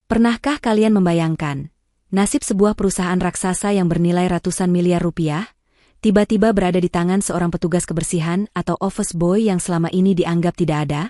Pernahkah kalian membayangkan, nasib sebuah perusahaan raksasa yang bernilai ratusan miliar rupiah, tiba-tiba berada di tangan seorang petugas kebersihan atau office boy yang selama ini dianggap tidak ada?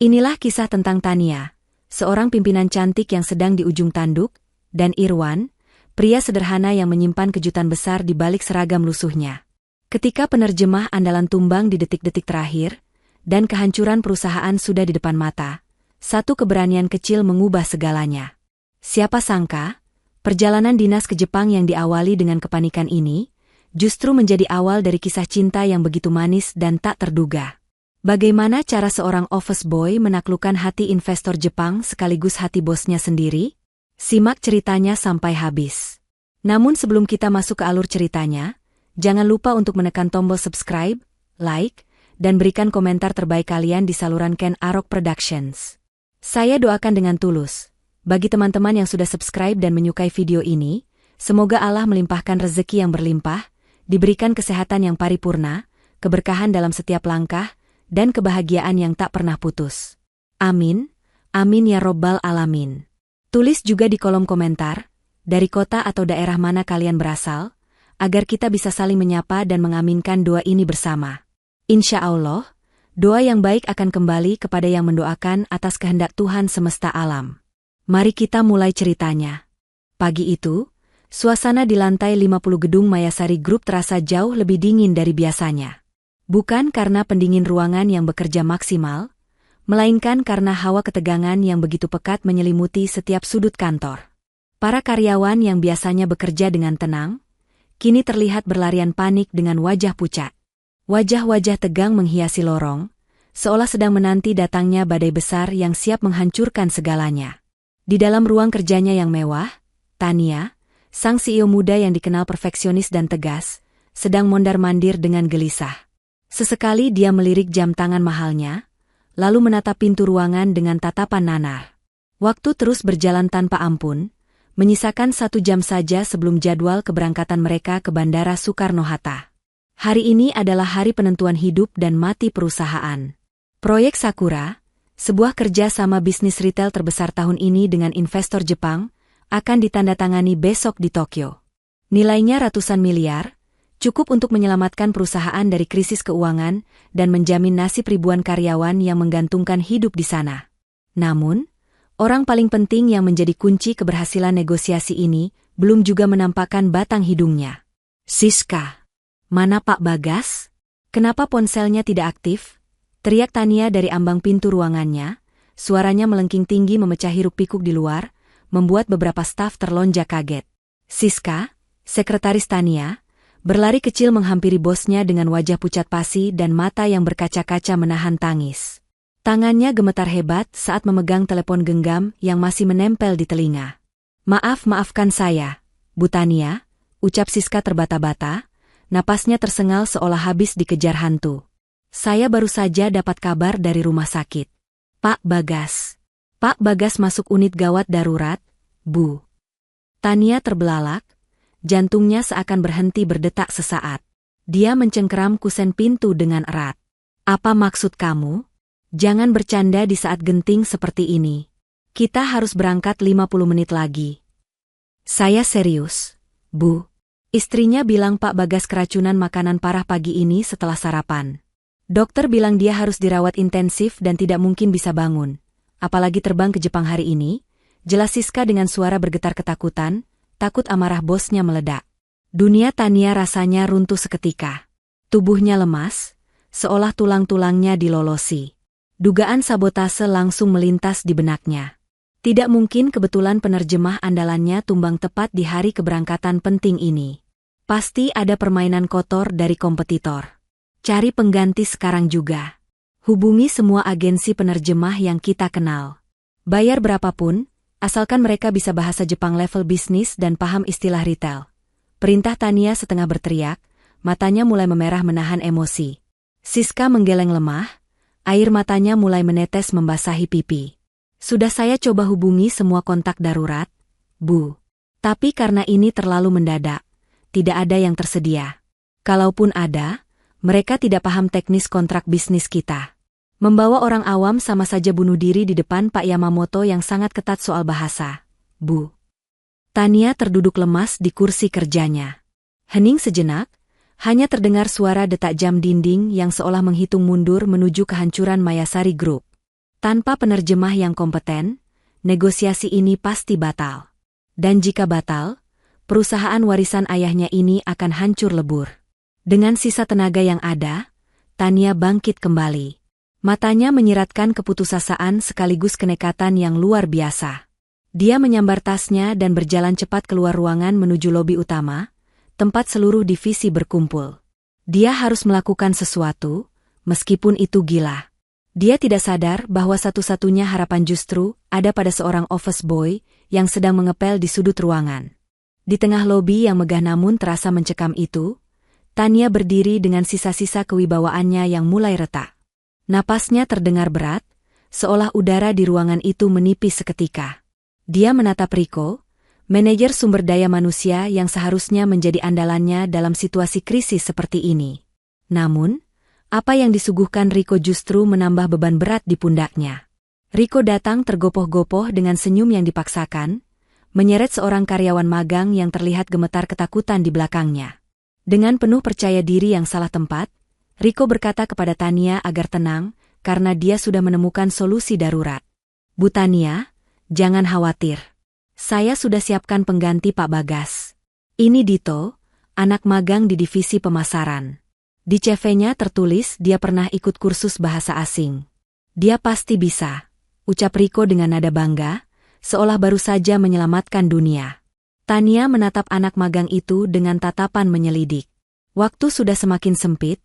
Inilah kisah tentang Tania, seorang pimpinan cantik yang sedang di ujung tanduk, dan Irwan, pria sederhana yang menyimpan kejutan besar di balik seragam lusuhnya. Ketika penerjemah andalan tumbang di detik-detik terakhir, dan kehancuran perusahaan sudah di depan mata, satu keberanian kecil mengubah segalanya. Siapa sangka, perjalanan dinas ke Jepang yang diawali dengan kepanikan ini, justru menjadi awal dari kisah cinta yang begitu manis dan tak terduga. Bagaimana cara seorang office boy menaklukkan hati investor Jepang sekaligus hati bosnya sendiri? Simak ceritanya sampai habis. Namun sebelum kita masuk ke alur ceritanya, jangan lupa untuk menekan tombol subscribe, like, dan berikan komentar terbaik kalian di saluran Ken Arok Productions. Saya doakan dengan tulus. Bagi teman-teman yang sudah subscribe dan menyukai video ini, semoga Allah melimpahkan rezeki yang berlimpah, diberikan kesehatan yang paripurna, keberkahan dalam setiap langkah, dan kebahagiaan yang tak pernah putus. Amin, amin ya robbal alamin. Tulis juga di kolom komentar, dari kota atau daerah mana kalian berasal, agar kita bisa saling menyapa dan mengaminkan doa ini bersama. Insya Allah, doa yang baik akan kembali kepada yang mendoakan atas kehendak Tuhan semesta alam. Mari kita mulai ceritanya. Pagi itu, suasana di lantai 50 gedung Mayasari Group terasa jauh lebih dingin dari biasanya. Bukan karena pendingin ruangan yang bekerja maksimal, melainkan karena hawa ketegangan yang begitu pekat menyelimuti setiap sudut kantor. Para karyawan yang biasanya bekerja dengan tenang, kini terlihat berlarian panik dengan wajah pucat. Wajah-wajah tegang menghiasi lorong, seolah sedang menanti datangnya badai besar yang siap menghancurkan segalanya. Di dalam ruang kerjanya yang mewah, Tania, sang CEO muda yang dikenal perfeksionis dan tegas, sedang mondar-mandir dengan gelisah. Sesekali dia melirik jam tangan mahalnya, lalu menatap pintu ruangan dengan tatapan nanar. Waktu terus berjalan tanpa ampun, menyisakan 1 jam saja sebelum jadwal keberangkatan mereka ke Bandara Soekarno-Hatta. Hari ini adalah hari penentuan hidup dan mati perusahaan. Proyek Sakura, sebuah kerja sama bisnis retail terbesar tahun ini dengan investor Jepang, akan ditandatangani besok di Tokyo. Nilainya ratusan miliar, cukup untuk menyelamatkan perusahaan dari krisis keuangan dan menjamin nasib ribuan karyawan yang menggantungkan hidup di sana. Namun, orang paling penting yang menjadi kunci keberhasilan negosiasi ini belum juga menampakkan batang hidungnya. Siska, mana Pak Bagas? Kenapa ponselnya tidak aktif? Teriak Tania dari ambang pintu ruangannya, suaranya melengking tinggi memecah hiruk-pikuk di luar, membuat beberapa staf terlonjak kaget. Siska, sekretaris Tania, berlari kecil menghampiri bosnya dengan wajah pucat pasi dan mata yang berkaca-kaca menahan tangis. Tangannya gemetar hebat saat memegang telepon genggam yang masih menempel di telinga. Maafkan saya, Bu Tania, ucap Siska terbata-bata, napasnya tersengal seolah habis dikejar hantu. Saya baru saja dapat kabar dari rumah sakit. Pak Bagas. Pak Bagas masuk unit gawat darurat, Bu. Tania terbelalak, jantungnya seakan berhenti berdetak sesaat. Dia mencengkeram kusen pintu dengan erat. Apa maksud kamu? Jangan bercanda di saat genting seperti ini. Kita harus berangkat 50 menit lagi. Saya serius, Bu. Istrinya bilang Pak Bagas keracunan makanan parah pagi ini setelah sarapan. Dokter bilang dia harus dirawat intensif dan tidak mungkin bisa bangun. Apalagi terbang ke Jepang hari ini, jelas Siska dengan suara bergetar ketakutan, takut amarah bosnya meledak. Dunia Tania rasanya runtuh seketika. Tubuhnya lemas, seolah tulang-tulangnya dilolosi. Dugaan sabotase langsung melintas di benaknya. Tidak mungkin kebetulan penerjemah andalannya tumbang tepat di hari keberangkatan penting ini. Pasti ada permainan kotor dari kompetitor. Cari pengganti sekarang juga. Hubungi semua agensi penerjemah yang kita kenal. Bayar berapapun, asalkan mereka bisa bahasa Jepang level bisnis dan paham istilah retail. Perintah Tania setengah berteriak, matanya mulai memerah menahan emosi. Siska menggeleng lemah, air matanya mulai menetes membasahi pipi. Sudah saya coba hubungi semua kontak darurat, Bu. Tapi karena ini terlalu mendadak, tidak ada yang tersedia. Kalaupun ada, mereka tidak paham teknis kontrak bisnis kita. Membawa orang awam sama saja bunuh diri di depan Pak Yamamoto yang sangat ketat soal bahasa. Bu. Tania terduduk lemas di kursi kerjanya. Hening sejenak, hanya terdengar suara detak jam dinding yang seolah menghitung mundur menuju kehancuran Mayasari Group. Tanpa penerjemah yang kompeten, negosiasi ini pasti batal. Dan jika batal, perusahaan warisan ayahnya ini akan hancur lebur. Dengan sisa tenaga yang ada, Tania bangkit kembali. Matanya menyiratkan keputusasaan sekaligus kenekatan yang luar biasa. Dia menyambar tasnya dan berjalan cepat keluar ruangan menuju lobi utama, tempat seluruh divisi berkumpul. Dia harus melakukan sesuatu, meskipun itu gila. Dia tidak sadar bahwa satu-satunya harapan justru ada pada seorang office boy yang sedang mengepel di sudut ruangan. Di tengah lobi yang megah namun terasa mencekam itu, Tania berdiri dengan sisa-sisa kewibawaannya yang mulai retak. Napasnya terdengar berat, seolah udara di ruangan itu menipis seketika. Dia menatap Rico, manajer sumber daya manusia yang seharusnya menjadi andalannya dalam situasi krisis seperti ini. Namun, apa yang disuguhkan Rico justru menambah beban berat di pundaknya. Rico datang tergopoh-gopoh dengan senyum yang dipaksakan, menyeret seorang karyawan magang yang terlihat gemetar ketakutan di belakangnya. Dengan penuh percaya diri yang salah tempat, Rico berkata kepada Tania agar tenang, karena dia sudah menemukan solusi darurat. Bu Tania, jangan khawatir. Saya sudah siapkan pengganti Pak Bagas. Ini Dito, anak magang di divisi pemasaran. Di CV-nya tertulis dia pernah ikut kursus bahasa asing. Dia pasti bisa, ucap Rico dengan nada bangga, seolah baru saja menyelamatkan dunia. Tania menatap anak magang itu dengan tatapan menyelidik. Waktu sudah semakin sempit,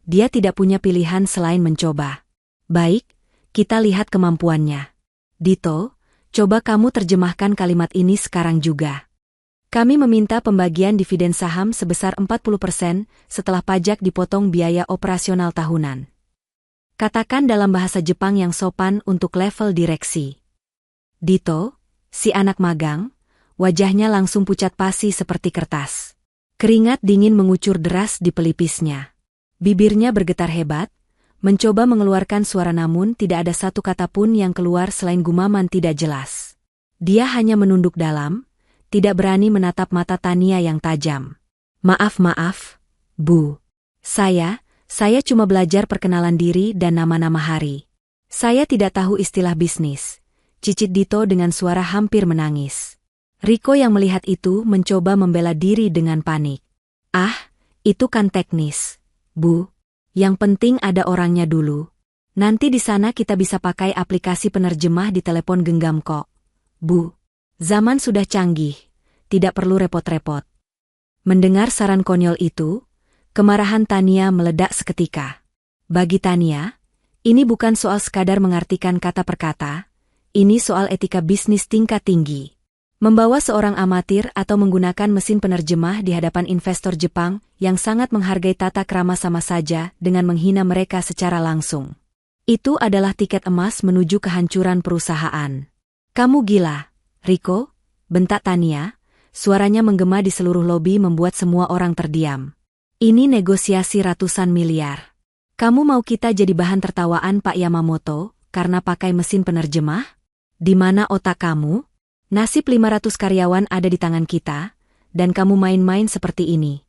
dia tidak punya pilihan selain mencoba. Baik, kita lihat kemampuannya. Dito, coba kamu terjemahkan kalimat ini sekarang juga. Kami meminta pembagian dividen saham sebesar 40% setelah pajak dipotong biaya operasional tahunan. Katakan dalam bahasa Jepang yang sopan untuk level direksi. Dito, si anak magang, wajahnya langsung pucat pasi seperti kertas. Keringat dingin mengucur deras di pelipisnya. Bibirnya bergetar hebat, mencoba mengeluarkan suara namun tidak ada satu kata pun yang keluar selain gumaman tidak jelas. Dia hanya menunduk dalam, tidak berani menatap mata Tania yang tajam. Maaf, Bu. Saya cuma belajar perkenalan diri dan nama-nama hari. Saya tidak tahu istilah bisnis. Cicit Dito dengan suara hampir menangis. Rico yang melihat itu mencoba membela diri dengan panik. Ah, itu kan teknis, Bu. Yang penting ada orangnya dulu. Nanti di sana kita bisa pakai aplikasi penerjemah di telepon genggam kok. Bu, zaman sudah canggih, tidak perlu repot-repot. Mendengar saran konyol itu, kemarahan Tania meledak seketika. Bagi Tania, ini bukan soal sekadar mengartikan kata per kata, ini soal etika bisnis tingkat tinggi. Membawa seorang amatir atau menggunakan mesin penerjemah di hadapan investor Jepang yang sangat menghargai tata krama sama saja dengan menghina mereka secara langsung. Itu adalah tiket emas menuju kehancuran perusahaan. Kamu gila, Rico? Bentak Tania, suaranya menggema di seluruh lobi membuat semua orang terdiam. Ini negosiasi ratusan miliar. Kamu mau kita jadi bahan tertawaan Pak Yamamoto karena pakai mesin penerjemah? Di mana otak kamu? Nasib 500 karyawan ada di tangan kita, dan kamu main-main seperti ini.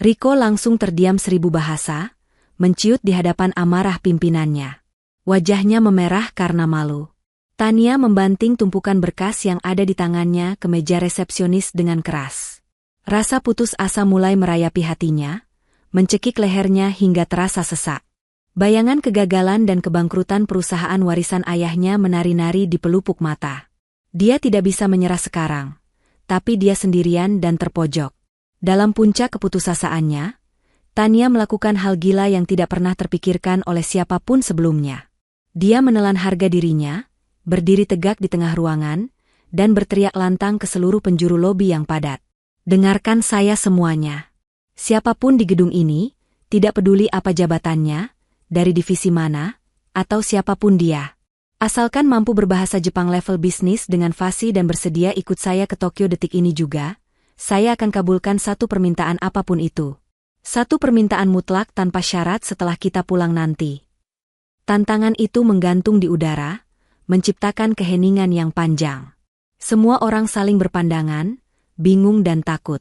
Rico langsung terdiam 1000 bahasa, menciut di hadapan amarah pimpinannya. Wajahnya memerah karena malu. Tania membanting tumpukan berkas yang ada di tangannya ke meja resepsionis dengan keras. Rasa putus asa mulai merayapi hatinya, mencekik lehernya hingga terasa sesak. Bayangan kegagalan dan kebangkrutan perusahaan warisan ayahnya menari-nari di pelupuk mata. Dia tidak bisa menyerah sekarang, tapi dia sendirian dan terpojok. Dalam puncak keputusasaannya, Tania melakukan hal gila yang tidak pernah terpikirkan oleh siapapun sebelumnya. Dia menelan harga dirinya, berdiri tegak di tengah ruangan, dan berteriak lantang ke seluruh penjuru lobi yang padat. Dengarkan saya semuanya. Siapapun di gedung ini, tidak peduli apa jabatannya, dari divisi mana, atau siapapun dia. Asalkan mampu berbahasa Jepang level bisnis dengan fasih dan bersedia ikut saya ke Tokyo detik ini juga, saya akan kabulkan satu permintaan apapun itu. Satu permintaan mutlak tanpa syarat setelah kita pulang nanti. Tantangan itu menggantung di udara, menciptakan keheningan yang panjang. Semua orang saling berpandangan, bingung dan takut.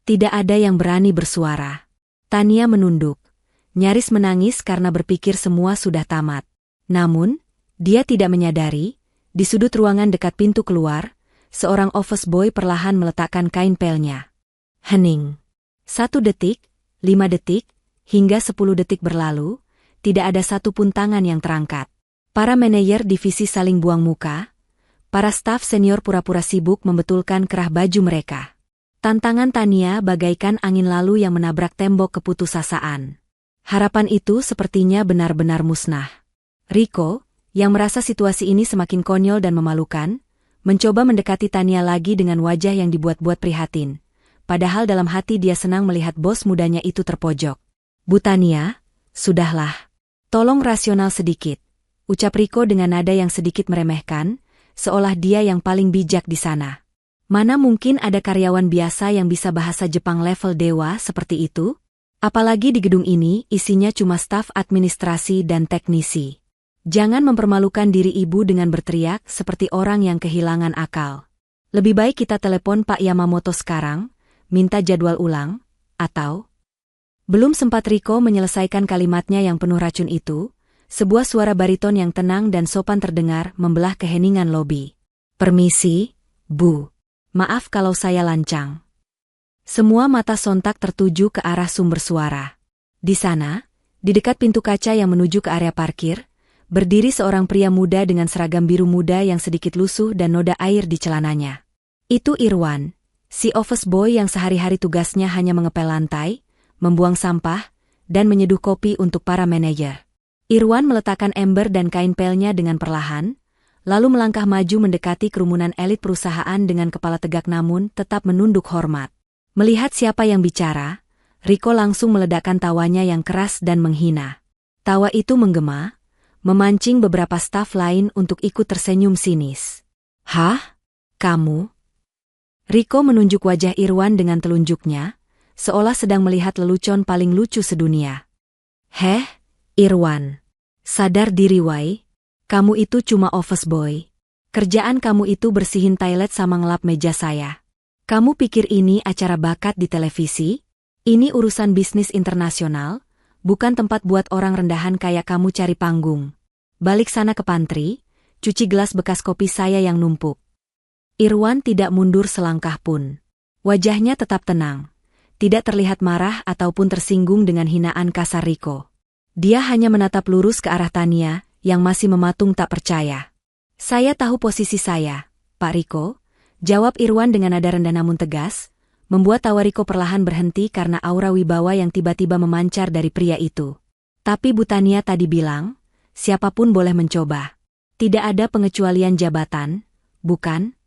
Tidak ada yang berani bersuara. Tania menunduk, nyaris menangis karena berpikir semua sudah tamat. Namun, dia tidak menyadari, di sudut ruangan dekat pintu keluar, seorang office boy perlahan meletakkan kain pelnya. Hening. 1 detik, 5 detik, hingga 10 detik berlalu, tidak ada satupun tangan yang terangkat. Para manajer divisi saling buang muka. Para staf senior pura-pura sibuk membetulkan kerah baju mereka. Tantangan Tania bagaikan angin lalu yang menabrak tembok keputusasaan. Harapan itu sepertinya benar-benar musnah. Rico, yang merasa situasi ini semakin konyol dan memalukan, mencoba mendekati Tania lagi dengan wajah yang dibuat-buat prihatin. Padahal dalam hati dia senang melihat bos mudanya itu terpojok. Bu Tania, sudahlah. Tolong rasional sedikit, ucap Rico dengan nada yang sedikit meremehkan, seolah dia yang paling bijak di sana. Mana mungkin ada karyawan biasa yang bisa bahasa Jepang level dewa seperti itu? Apalagi di gedung ini isinya cuma staf administrasi dan teknisi. Jangan mempermalukan diri ibu dengan berteriak seperti orang yang kehilangan akal. Lebih baik kita telepon Pak Yamamoto sekarang, minta jadwal ulang, atau... Belum sempat Rico menyelesaikan kalimatnya yang penuh racun itu, sebuah suara bariton yang tenang dan sopan terdengar membelah keheningan lobi. Permisi, Bu. Maaf kalau saya lancang. Semua mata sontak tertuju ke arah sumber suara. Di sana, di dekat pintu kaca yang menuju ke area parkir, berdiri seorang pria muda dengan seragam biru muda yang sedikit lusuh dan noda air di celananya. Itu Irwan, si office boy yang sehari-hari tugasnya hanya mengepel lantai, membuang sampah, dan menyeduh kopi untuk para manajer. Irwan meletakkan ember dan kain pelnya dengan perlahan, lalu melangkah maju mendekati kerumunan elit perusahaan dengan kepala tegak namun tetap menunduk hormat. Melihat siapa yang bicara, Rico langsung meledakkan tawanya yang keras dan menghina. Tawa itu menggema, memancing beberapa staf lain untuk ikut tersenyum sinis. Hah? Kamu? Rico menunjuk wajah Irwan dengan telunjuknya, seolah sedang melihat lelucon paling lucu sedunia. Heh, Irwan. Sadar diri wai. Kamu itu cuma office boy. Kerjaan kamu itu bersihin toilet sama ngelap meja saya. Kamu pikir ini acara bakat di televisi? Ini urusan bisnis internasional, bukan tempat buat orang rendahan kayak kamu cari panggung. Balik sana ke pantry, cuci gelas bekas kopi saya yang numpuk. Irwan tidak mundur selangkah pun. Wajahnya tetap tenang. Tidak terlihat marah ataupun tersinggung dengan hinaan kasar Rico. Dia hanya menatap lurus ke arah Tania, yang masih mematung tak percaya. Saya tahu posisi saya, Pak Rico, jawab Irwan dengan nada rendah namun tegas, membuat tawa Rico perlahan berhenti karena aura wibawa yang tiba-tiba memancar dari pria itu. Tapi Bu Tania tadi bilang, siapapun boleh mencoba. Tidak ada pengecualian jabatan, bukan?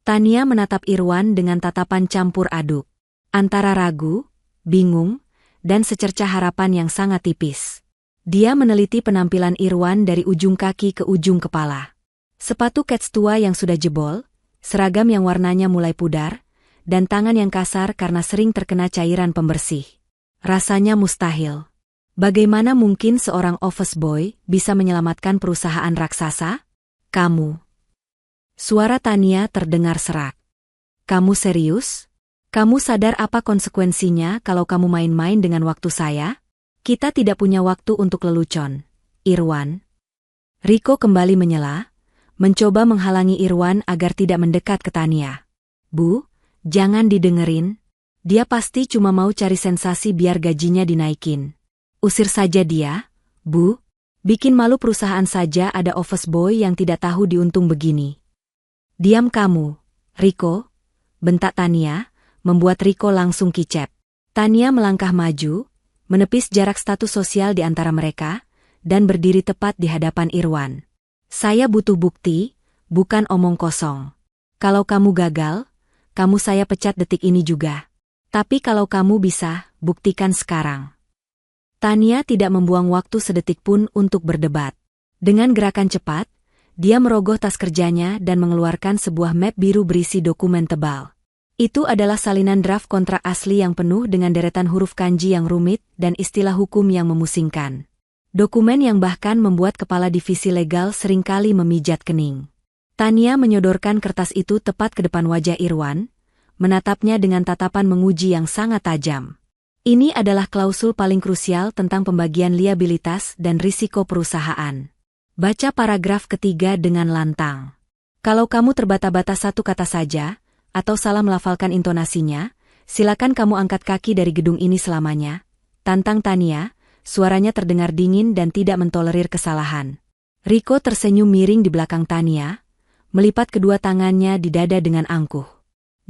Tania menatap Irwan dengan tatapan campur aduk, antara ragu, bingung, dan secercah harapan yang sangat tipis. Dia meneliti penampilan Irwan dari ujung kaki ke ujung kepala. Sepatu kets tua yang sudah jebol, seragam yang warnanya mulai pudar, dan tangan yang kasar karena sering terkena cairan pembersih. Rasanya mustahil. Bagaimana mungkin seorang office boy bisa menyelamatkan perusahaan raksasa? Kamu. Suara Tania terdengar serak. Kamu serius? Kamu sadar apa konsekuensinya kalau kamu main-main dengan waktu saya? Kita tidak punya waktu untuk lelucon, Irwan. Rico kembali menyela, mencoba menghalangi Irwan agar tidak mendekat ke Tania. Bu, jangan didengerin. Dia pasti cuma mau cari sensasi biar gajinya dinaikin. Usir saja dia, Bu. Bikin malu perusahaan saja ada office boy yang tidak tahu diuntung begini. Diam kamu, Rico, bentak Tania, membuat Rico langsung kicep. Tania melangkah maju, menepis jarak status sosial di antara mereka, dan berdiri tepat di hadapan Irwan. Saya butuh bukti, bukan omong kosong. Kalau kamu gagal, kamu saya pecat detik ini juga. Tapi kalau kamu bisa, buktikan sekarang. Tania tidak membuang waktu sedetik pun untuk berdebat. Dengan gerakan cepat, dia merogoh tas kerjanya dan mengeluarkan sebuah map biru berisi dokumen tebal. Itu adalah salinan draft kontrak asli yang penuh dengan deretan huruf kanji yang rumit dan istilah hukum yang memusingkan. Dokumen yang bahkan membuat kepala divisi legal seringkali memijat kening. Tania menyodorkan kertas itu tepat ke depan wajah Irwan, menatapnya dengan tatapan menguji yang sangat tajam. Ini adalah klausul paling krusial tentang pembagian liabilitas dan risiko perusahaan. Baca paragraf ketiga dengan lantang. Kalau kamu terbata-bata satu kata saja, atau salah melafalkan intonasinya, silakan kamu angkat kaki dari gedung ini selamanya. Tantang Tania, suaranya terdengar dingin dan tidak mentolerir kesalahan. Riko tersenyum miring di belakang Tania, melipat kedua tangannya di dada dengan angkuh.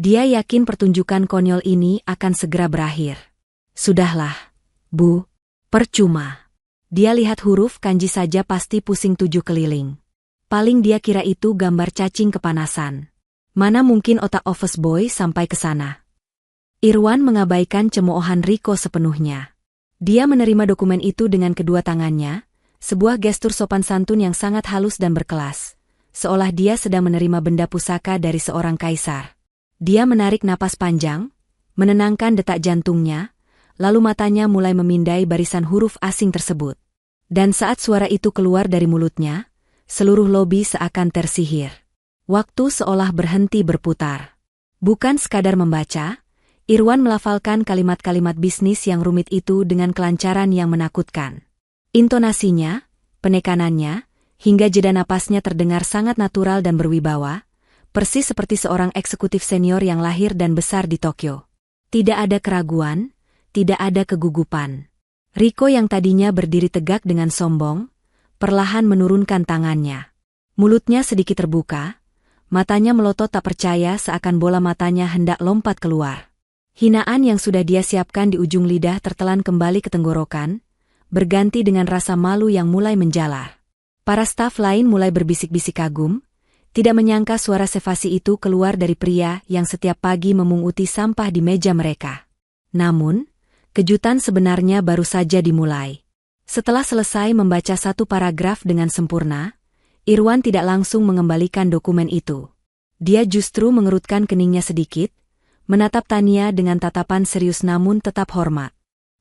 Dia yakin pertunjukan konyol ini akan segera berakhir. Sudahlah, Bu. Percuma. Dia lihat huruf kanji saja pasti pusing 7 keliling. Paling dia kira itu gambar cacing kepanasan. Mana mungkin otak office boy sampai ke sana. Irwan mengabaikan cemoohan Riko sepenuhnya. Dia menerima dokumen itu dengan kedua tangannya, sebuah gestur sopan santun yang sangat halus dan berkelas, seolah dia sedang menerima benda pusaka dari seorang kaisar. Dia menarik napas panjang, menenangkan detak jantungnya, lalu matanya mulai memindai barisan huruf asing tersebut. Dan saat suara itu keluar dari mulutnya, seluruh lobi seakan tersihir. Waktu seolah berhenti berputar. Bukan sekadar membaca, Irwan melafalkan kalimat-kalimat bisnis yang rumit itu dengan kelancaran yang menakutkan. Intonasinya, penekanannya, hingga jeda napasnya terdengar sangat natural dan berwibawa, persis seperti seorang eksekutif senior yang lahir dan besar di Tokyo. Tidak ada keraguan, tidak ada kegugupan. Riko yang tadinya berdiri tegak dengan sombong, perlahan menurunkan tangannya. Mulutnya sedikit terbuka, matanya melotot tak percaya seakan bola matanya hendak lompat keluar. Hinaan yang sudah dia siapkan di ujung lidah tertelan kembali ke tenggorokan, berganti dengan rasa malu yang mulai menjalar. Para staf lain mulai berbisik-bisik kagum, tidak menyangka suara sevasi itu keluar dari pria yang setiap pagi memunguti sampah di meja mereka. Namun, kejutan sebenarnya baru saja dimulai. Setelah selesai membaca satu paragraf dengan sempurna, Irwan tidak langsung mengembalikan dokumen itu. Dia justru mengerutkan keningnya sedikit, menatap Tania dengan tatapan serius namun tetap hormat.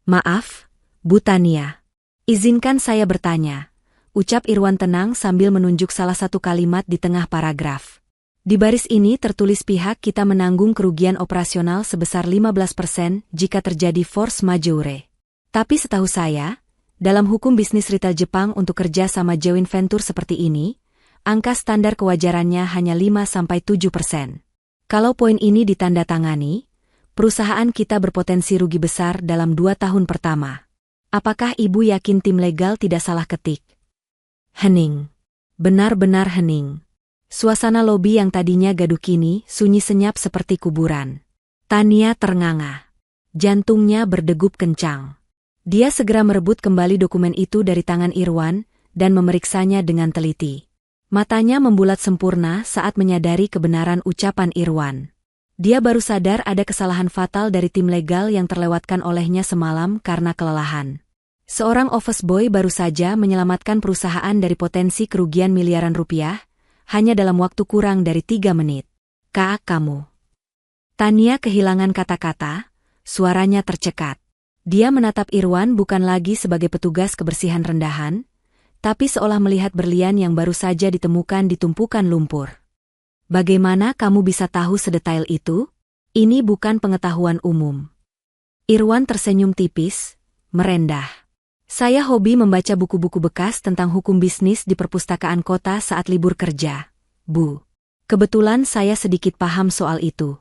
"Maaf, Bu Tania. Izinkan saya bertanya," ucap Irwan tenang sambil menunjuk salah satu kalimat di tengah paragraf. "Di baris ini tertulis pihak kita menanggung kerugian operasional sebesar 15% jika terjadi force majeure. Tapi setahu saya, dalam hukum bisnis retail Jepang untuk kerja sama joint venture seperti ini, angka standar kewajarannya hanya 5-7%. Kalau poin ini ditandatangani, perusahaan kita berpotensi rugi besar dalam 2 tahun pertama. Apakah Ibu yakin tim legal tidak salah ketik?" Hening. Benar-benar hening. Suasana lobi yang tadinya gaduh kini sunyi senyap seperti kuburan. Tania ternganga. Jantungnya berdegup kencang. Dia segera merebut kembali dokumen itu dari tangan Irwan dan memeriksanya dengan teliti. Matanya membulat sempurna saat menyadari kebenaran ucapan Irwan. Dia baru sadar ada kesalahan fatal dari tim legal yang terlewatkan olehnya semalam karena kelelahan. Seorang office boy baru saja menyelamatkan perusahaan dari potensi kerugian miliaran rupiah, hanya dalam waktu kurang dari 3 menit. "Kak, kamu." Tania kehilangan kata-kata, suaranya tercekat. Dia menatap Irwan bukan lagi sebagai petugas kebersihan rendahan, tapi seolah melihat berlian yang baru saja ditemukan di tumpukan lumpur. "Bagaimana kamu bisa tahu sedetail itu? Ini bukan pengetahuan umum." Irwan tersenyum tipis, merendah. "Saya hobi membaca buku-buku bekas tentang hukum bisnis di perpustakaan kota saat libur kerja, Bu. Kebetulan saya sedikit paham soal itu."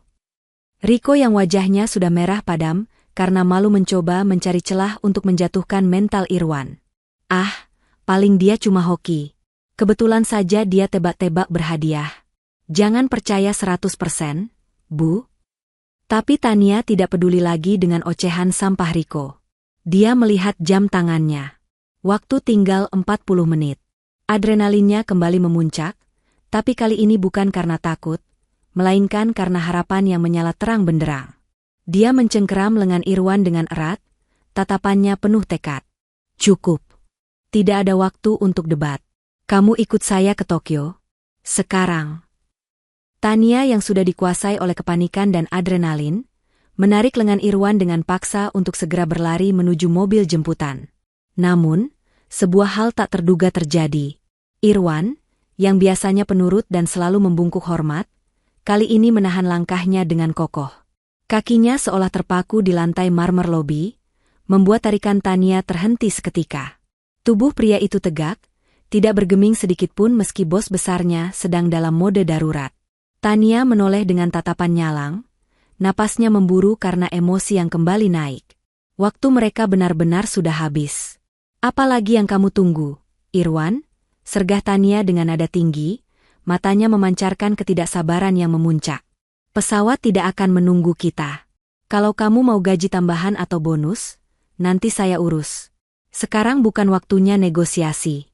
Riko yang wajahnya sudah merah padam karena malu mencoba mencari celah untuk menjatuhkan mental Irwan. "Ah, paling dia cuma hoki. Kebetulan saja dia tebak-tebak berhadiah. Jangan percaya 100%, Bu." Tapi Tania tidak peduli lagi dengan ocehan sampah Riko. Dia melihat jam tangannya. Waktu tinggal 40 menit. Adrenalinnya kembali memuncak, tapi kali ini bukan karena takut, melainkan karena harapan yang menyala terang benderang. Dia mencengkeram lengan Irwan dengan erat, tatapannya penuh tekad. "Cukup. Tidak ada waktu untuk debat. Kamu ikut saya ke Tokyo sekarang." Tania yang sudah dikuasai oleh kepanikan dan adrenalin, menarik lengan Irwan dengan paksa untuk segera berlari menuju mobil jemputan. Namun, sebuah hal tak terduga terjadi. Irwan, yang biasanya penurut dan selalu membungkuk hormat, kali ini menahan langkahnya dengan kokoh. Kakinya seolah terpaku di lantai marmer lobi, membuat tarikan Tania terhenti seketika. Tubuh pria itu tegak, tidak bergeming sedikitpun meski bos besarnya sedang dalam mode darurat. Tania menoleh dengan tatapan nyalang, napasnya memburu karena emosi yang kembali naik. Waktu mereka benar-benar sudah habis. Apalagi yang kamu tunggu, Irwan? Sergah Tania dengan nada tinggi, matanya memancarkan ketidaksabaran yang memuncak. Pesawat tidak akan menunggu kita. Kalau kamu mau gaji tambahan atau bonus, nanti saya urus. Sekarang bukan waktunya negosiasi.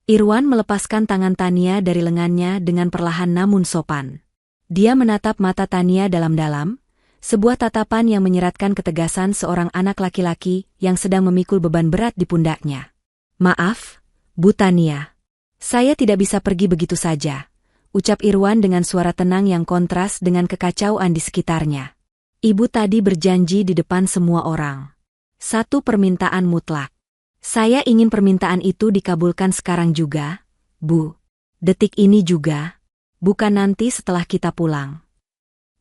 Irwan melepaskan tangan Tania dari lengannya dengan perlahan namun sopan. Dia menatap mata Tania dalam-dalam, sebuah tatapan yang menyeratkan ketegasan seorang anak laki-laki yang sedang memikul beban berat di pundaknya. Maaf, Bu Tania. Saya tidak bisa pergi begitu saja, ucap Irwan dengan suara tenang yang kontras dengan kekacauan di sekitarnya. Ibu tadi berjanji di depan semua orang. Satu permintaan mutlak. Saya ingin permintaan itu dikabulkan sekarang juga, Bu. Detik ini juga, bukan nanti setelah kita pulang.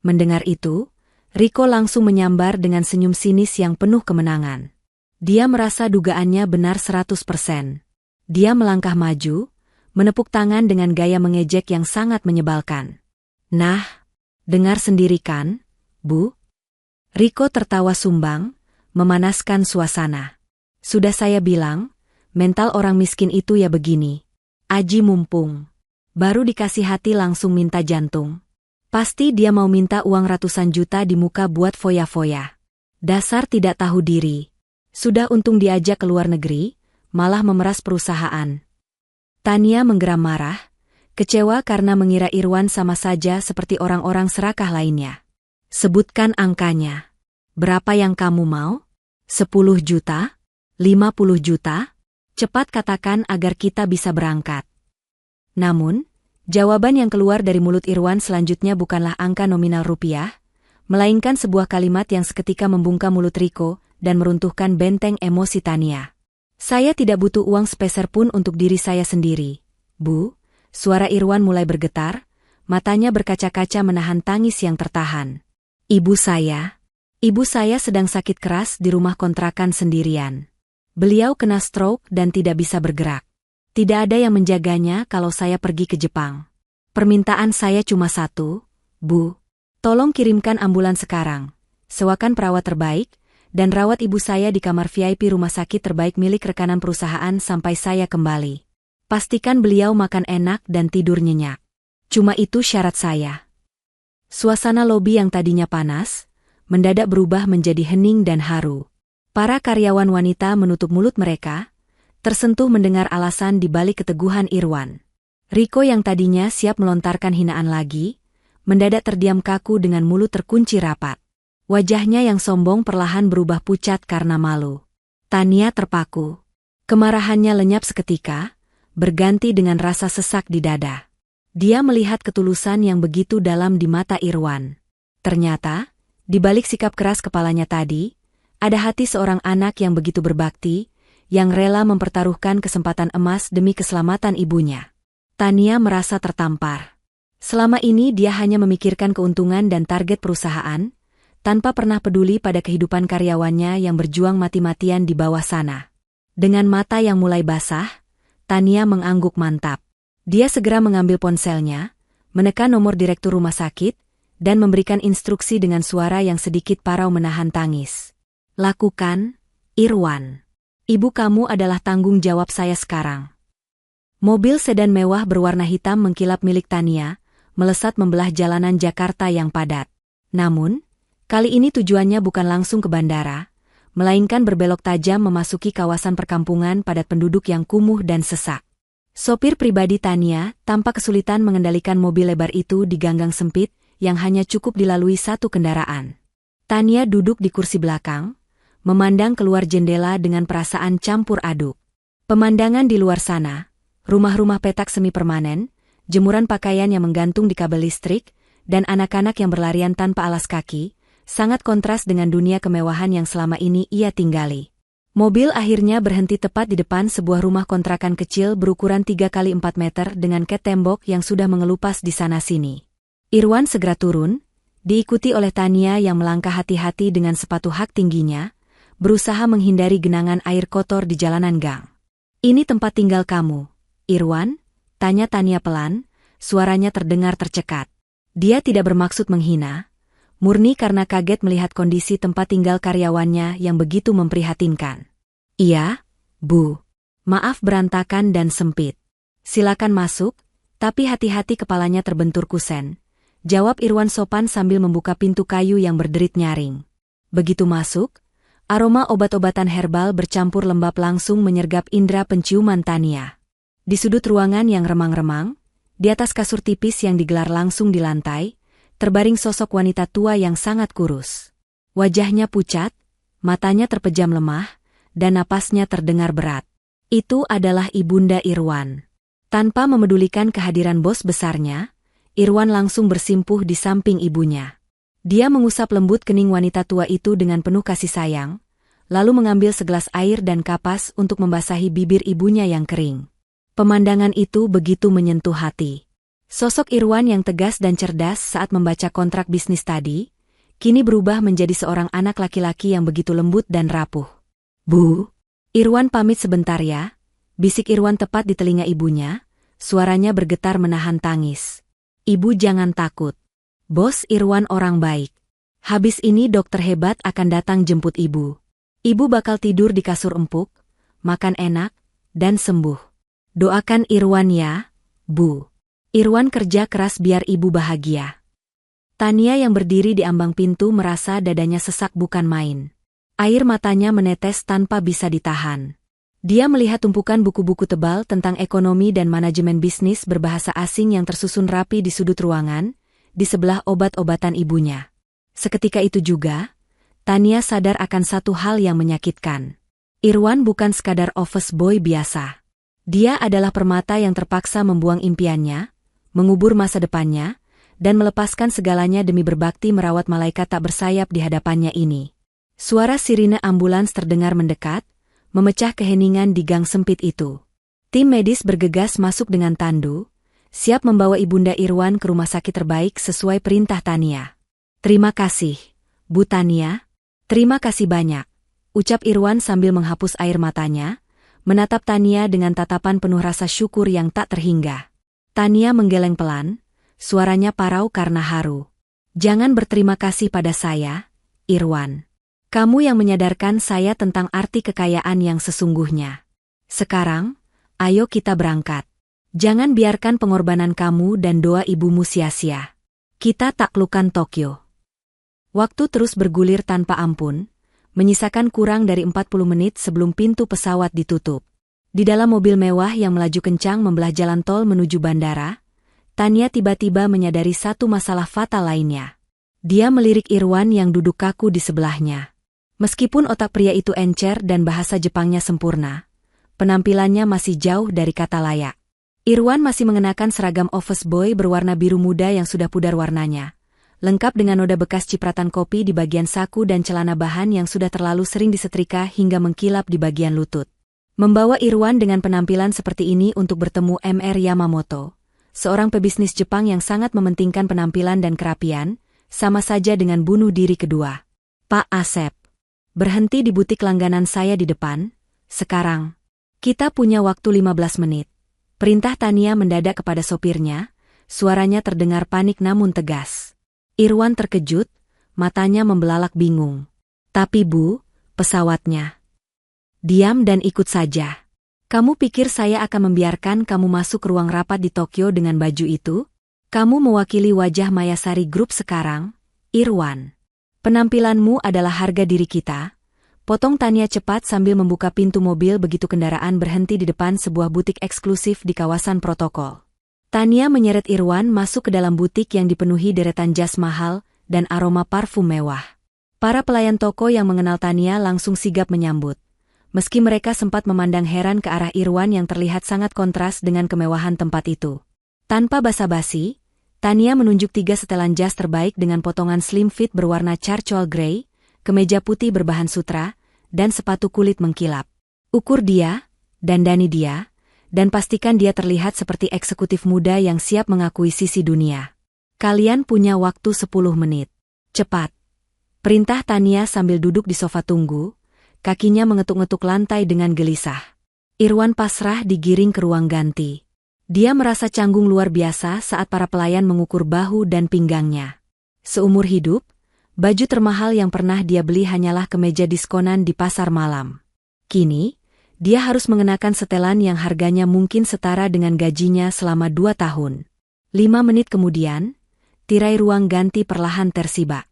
Mendengar itu, Riko langsung menyambar dengan senyum sinis yang penuh kemenangan. Dia merasa dugaannya benar 100%. Dia melangkah maju, menepuk tangan dengan gaya mengejek yang sangat menyebalkan. Nah, dengar sendiri kan, Bu? Riko tertawa sumbang, memanaskan suasana. Sudah saya bilang, mental orang miskin itu ya begini. Aji mumpung. Baru dikasih hati langsung minta jantung. Pasti dia mau minta uang ratusan juta di muka buat foya-foya. Dasar tidak tahu diri. Sudah untung diajak ke luar negeri, malah memeras perusahaan. Tania menggeram marah, kecewa karena mengira Irwan sama saja seperti orang-orang serakah lainnya. Sebutkan angkanya. Berapa yang kamu mau? 10 juta? 50 juta? Cepat katakan agar kita bisa berangkat. Namun, jawaban yang keluar dari mulut Irwan selanjutnya bukanlah angka nominal rupiah, melainkan sebuah kalimat yang seketika membungkam mulut Riko dan meruntuhkan benteng emosi Tania. Saya tidak butuh uang sepeser pun untuk diri saya sendiri, Bu. Suara Irwan mulai bergetar, matanya berkaca-kaca menahan tangis yang tertahan. Ibu saya sedang sakit keras di rumah kontrakan sendirian. Beliau kena stroke dan tidak bisa bergerak. Tidak ada yang menjaganya kalau saya pergi ke Jepang. Permintaan saya cuma satu, Bu. Tolong kirimkan ambulans sekarang. Sewakan perawat terbaik, dan rawat ibu saya di kamar VIP rumah sakit terbaik milik rekanan perusahaan sampai saya kembali. Pastikan beliau makan enak dan tidur nyenyak. Cuma itu syarat saya. Suasana lobi yang tadinya panas, mendadak berubah menjadi hening dan haru. Para karyawan wanita menutup mulut mereka, tersentuh mendengar alasan di balik keteguhan Irwan. Riko yang tadinya siap melontarkan hinaan lagi, mendadak terdiam kaku dengan mulut terkunci rapat. Wajahnya yang sombong perlahan berubah pucat karena malu. Tania terpaku. Kemarahannya lenyap seketika, berganti dengan rasa sesak di dada. Dia melihat ketulusan yang begitu dalam di mata Irwan. Ternyata, di balik sikap keras kepalanya tadi, ada hati seorang anak yang begitu berbakti, yang rela mempertaruhkan kesempatan emas demi keselamatan ibunya. Tania merasa tertampar. Selama ini dia hanya memikirkan keuntungan dan target perusahaan, tanpa pernah peduli pada kehidupan karyawannya yang berjuang mati-matian di bawah sana. Dengan mata yang mulai basah, Tania mengangguk mantap. Dia segera mengambil ponselnya, menekan nomor direktur rumah sakit, dan memberikan instruksi dengan suara yang sedikit parau menahan tangis. Lakukan, Irwan. Ibu kamu adalah tanggung jawab saya sekarang. Mobil sedan mewah berwarna hitam mengkilap milik Tania, melesat membelah jalanan Jakarta yang padat. Namun, kali ini tujuannya bukan langsung ke bandara, melainkan berbelok tajam memasuki kawasan perkampungan padat penduduk yang kumuh dan sesak. Sopir pribadi Tania tampak kesulitan mengendalikan mobil lebar itu di ganggang sempit yang hanya cukup dilalui satu kendaraan. Tania duduk di kursi belakang, memandang keluar jendela dengan perasaan campur aduk. Pemandangan di luar sana, rumah-rumah petak semi permanen, jemuran pakaian yang menggantung di kabel listrik, dan anak-anak yang berlarian tanpa alas kaki, sangat kontras dengan dunia kemewahan yang selama ini ia tinggali. Mobil akhirnya berhenti tepat di depan sebuah rumah kontrakan kecil berukuran 3 kali 4 meter dengan cat tembok yang sudah mengelupas di sana-sini. Irwan segera turun, diikuti oleh Tania yang melangkah hati-hati dengan sepatu hak tingginya, berusaha menghindari genangan air kotor di jalanan gang. "Ini tempat tinggal kamu, Irwan?" tanya Tania pelan, suaranya terdengar tercekat. Dia tidak bermaksud menghina, murni karena kaget melihat kondisi tempat tinggal karyawannya yang begitu memprihatinkan. "Iya, Bu. Maaf berantakan dan sempit. Silakan masuk, tapi hati-hati kepalanya terbentur kusen," jawab Irwan sopan sambil membuka pintu kayu yang berderit nyaring. Begitu masuk, aroma obat-obatan herbal bercampur lembab langsung menyergap indera penciuman Tania. Di sudut ruangan yang remang-remang, di atas kasur tipis yang digelar langsung di lantai, terbaring sosok wanita tua yang sangat kurus. Wajahnya pucat, matanya terpejam lemah, dan napasnya terdengar berat. Itu adalah ibunda Irwan. Tanpa memedulikan kehadiran bos besarnya, Irwan langsung bersimpuh di samping ibunya. Dia mengusap lembut kening wanita tua itu dengan penuh kasih sayang, lalu mengambil segelas air dan kapas untuk membasahi bibir ibunya yang kering. Pemandangan itu begitu menyentuh hati. Sosok Irwan yang tegas dan cerdas saat membaca kontrak bisnis tadi, kini berubah menjadi seorang anak laki-laki yang begitu lembut dan rapuh. "Bu, Irwan pamit sebentar ya," bisik Irwan tepat di telinga ibunya, suaranya bergetar menahan tangis. "Ibu jangan takut. Bos Irwan orang baik. Habis ini dokter hebat akan datang jemput ibu. Ibu bakal tidur di kasur empuk, makan enak, dan sembuh. Doakan Irwan ya, Bu." Irwan kerja keras biar ibu bahagia. Tania yang berdiri di ambang pintu merasa dadanya sesak bukan main. Air matanya menetes tanpa bisa ditahan. Dia melihat tumpukan buku-buku tebal tentang ekonomi dan manajemen bisnis berbahasa asing yang tersusun rapi di sudut ruangan, di sebelah obat-obatan ibunya. Seketika itu juga, Tania sadar akan satu hal yang menyakitkan. Irwan bukan sekadar office boy biasa. Dia adalah permata yang terpaksa membuang impiannya, mengubur masa depannya, dan melepaskan segalanya demi berbakti merawat malaikat tak bersayap di hadapannya ini. Suara sirine ambulans terdengar mendekat, memecah keheningan di gang sempit itu. Tim medis bergegas masuk dengan tandu, siap membawa ibunda Irwan ke rumah sakit terbaik sesuai perintah Tania. "Terima kasih, Bu Tania. Terima kasih banyak," ucap Irwan sambil menghapus air matanya, menatap Tania dengan tatapan penuh rasa syukur yang tak terhingga. Tania menggeleng pelan, suaranya parau karena haru. "Jangan berterima kasih pada saya, Irwan. Kamu yang menyadarkan saya tentang arti kekayaan yang sesungguhnya. Sekarang, ayo kita berangkat. Jangan biarkan pengorbanan kamu dan doa ibumu sia-sia. Kita taklukkan Tokyo." Waktu terus bergulir tanpa ampun, menyisakan kurang dari 40 menit sebelum pintu pesawat ditutup. Di dalam mobil mewah yang melaju kencang membelah jalan tol menuju bandara, Tania tiba-tiba menyadari satu masalah fatal lainnya. Dia melirik Irwan yang duduk kaku di sebelahnya. Meskipun otak pria itu encer dan bahasa Jepangnya sempurna, penampilannya masih jauh dari kata layak. Irwan masih mengenakan seragam office boy berwarna biru muda yang sudah pudar warnanya, lengkap dengan noda bekas cipratan kopi di bagian saku dan celana bahan yang sudah terlalu sering disetrika hingga mengkilap di bagian lutut. Membawa Irwan dengan penampilan seperti ini untuk bertemu Mr. Yamamoto, seorang pebisnis Jepang yang sangat mementingkan penampilan dan kerapian, sama saja dengan bunuh diri kedua. "Pak Asep, berhenti di butik langganan saya di depan, sekarang. Kita punya waktu 15 menit. Perintah Tania mendadak kepada sopirnya, suaranya terdengar panik namun tegas. Irwan terkejut, matanya membelalak bingung. "Tapi Bu, pesawatnya." "Diam dan ikut saja. Kamu pikir saya akan membiarkan kamu masuk ke ruang rapat di Tokyo dengan baju itu? Kamu mewakili wajah Mayasari Group sekarang, Irwan. Penampilanmu adalah harga diri kita." Potong Tania cepat sambil membuka pintu mobil begitu kendaraan berhenti di depan sebuah butik eksklusif di kawasan protokol. Tania menyeret Irwan masuk ke dalam butik yang dipenuhi deretan jas mahal dan aroma parfum mewah. Para pelayan toko yang mengenal Tania langsung sigap menyambut. Meski mereka sempat memandang heran ke arah Irwan yang terlihat sangat kontras dengan kemewahan tempat itu. Tanpa basa-basi, Tania menunjuk 3 setelan jas terbaik dengan potongan slim fit berwarna charcoal grey, kemeja putih berbahan sutra, dan sepatu kulit mengkilap. Ukur dia, dandani dia, dan pastikan dia terlihat seperti eksekutif muda yang siap mengakui sisi dunia. Kalian punya waktu 10 menit. Cepat. Perintah Tania sambil duduk di sofa tunggu, kakinya mengetuk-ngetuk lantai dengan gelisah. Irwan pasrah digiring ke ruang ganti. Dia merasa canggung luar biasa saat para pelayan mengukur bahu dan pinggangnya. Seumur hidup, baju termahal yang pernah dia beli hanyalah kemeja diskonan di pasar malam. Kini, dia harus mengenakan setelan yang harganya mungkin setara dengan gajinya selama 2 tahun. 5 menit kemudian, tirai ruang ganti perlahan tersibak.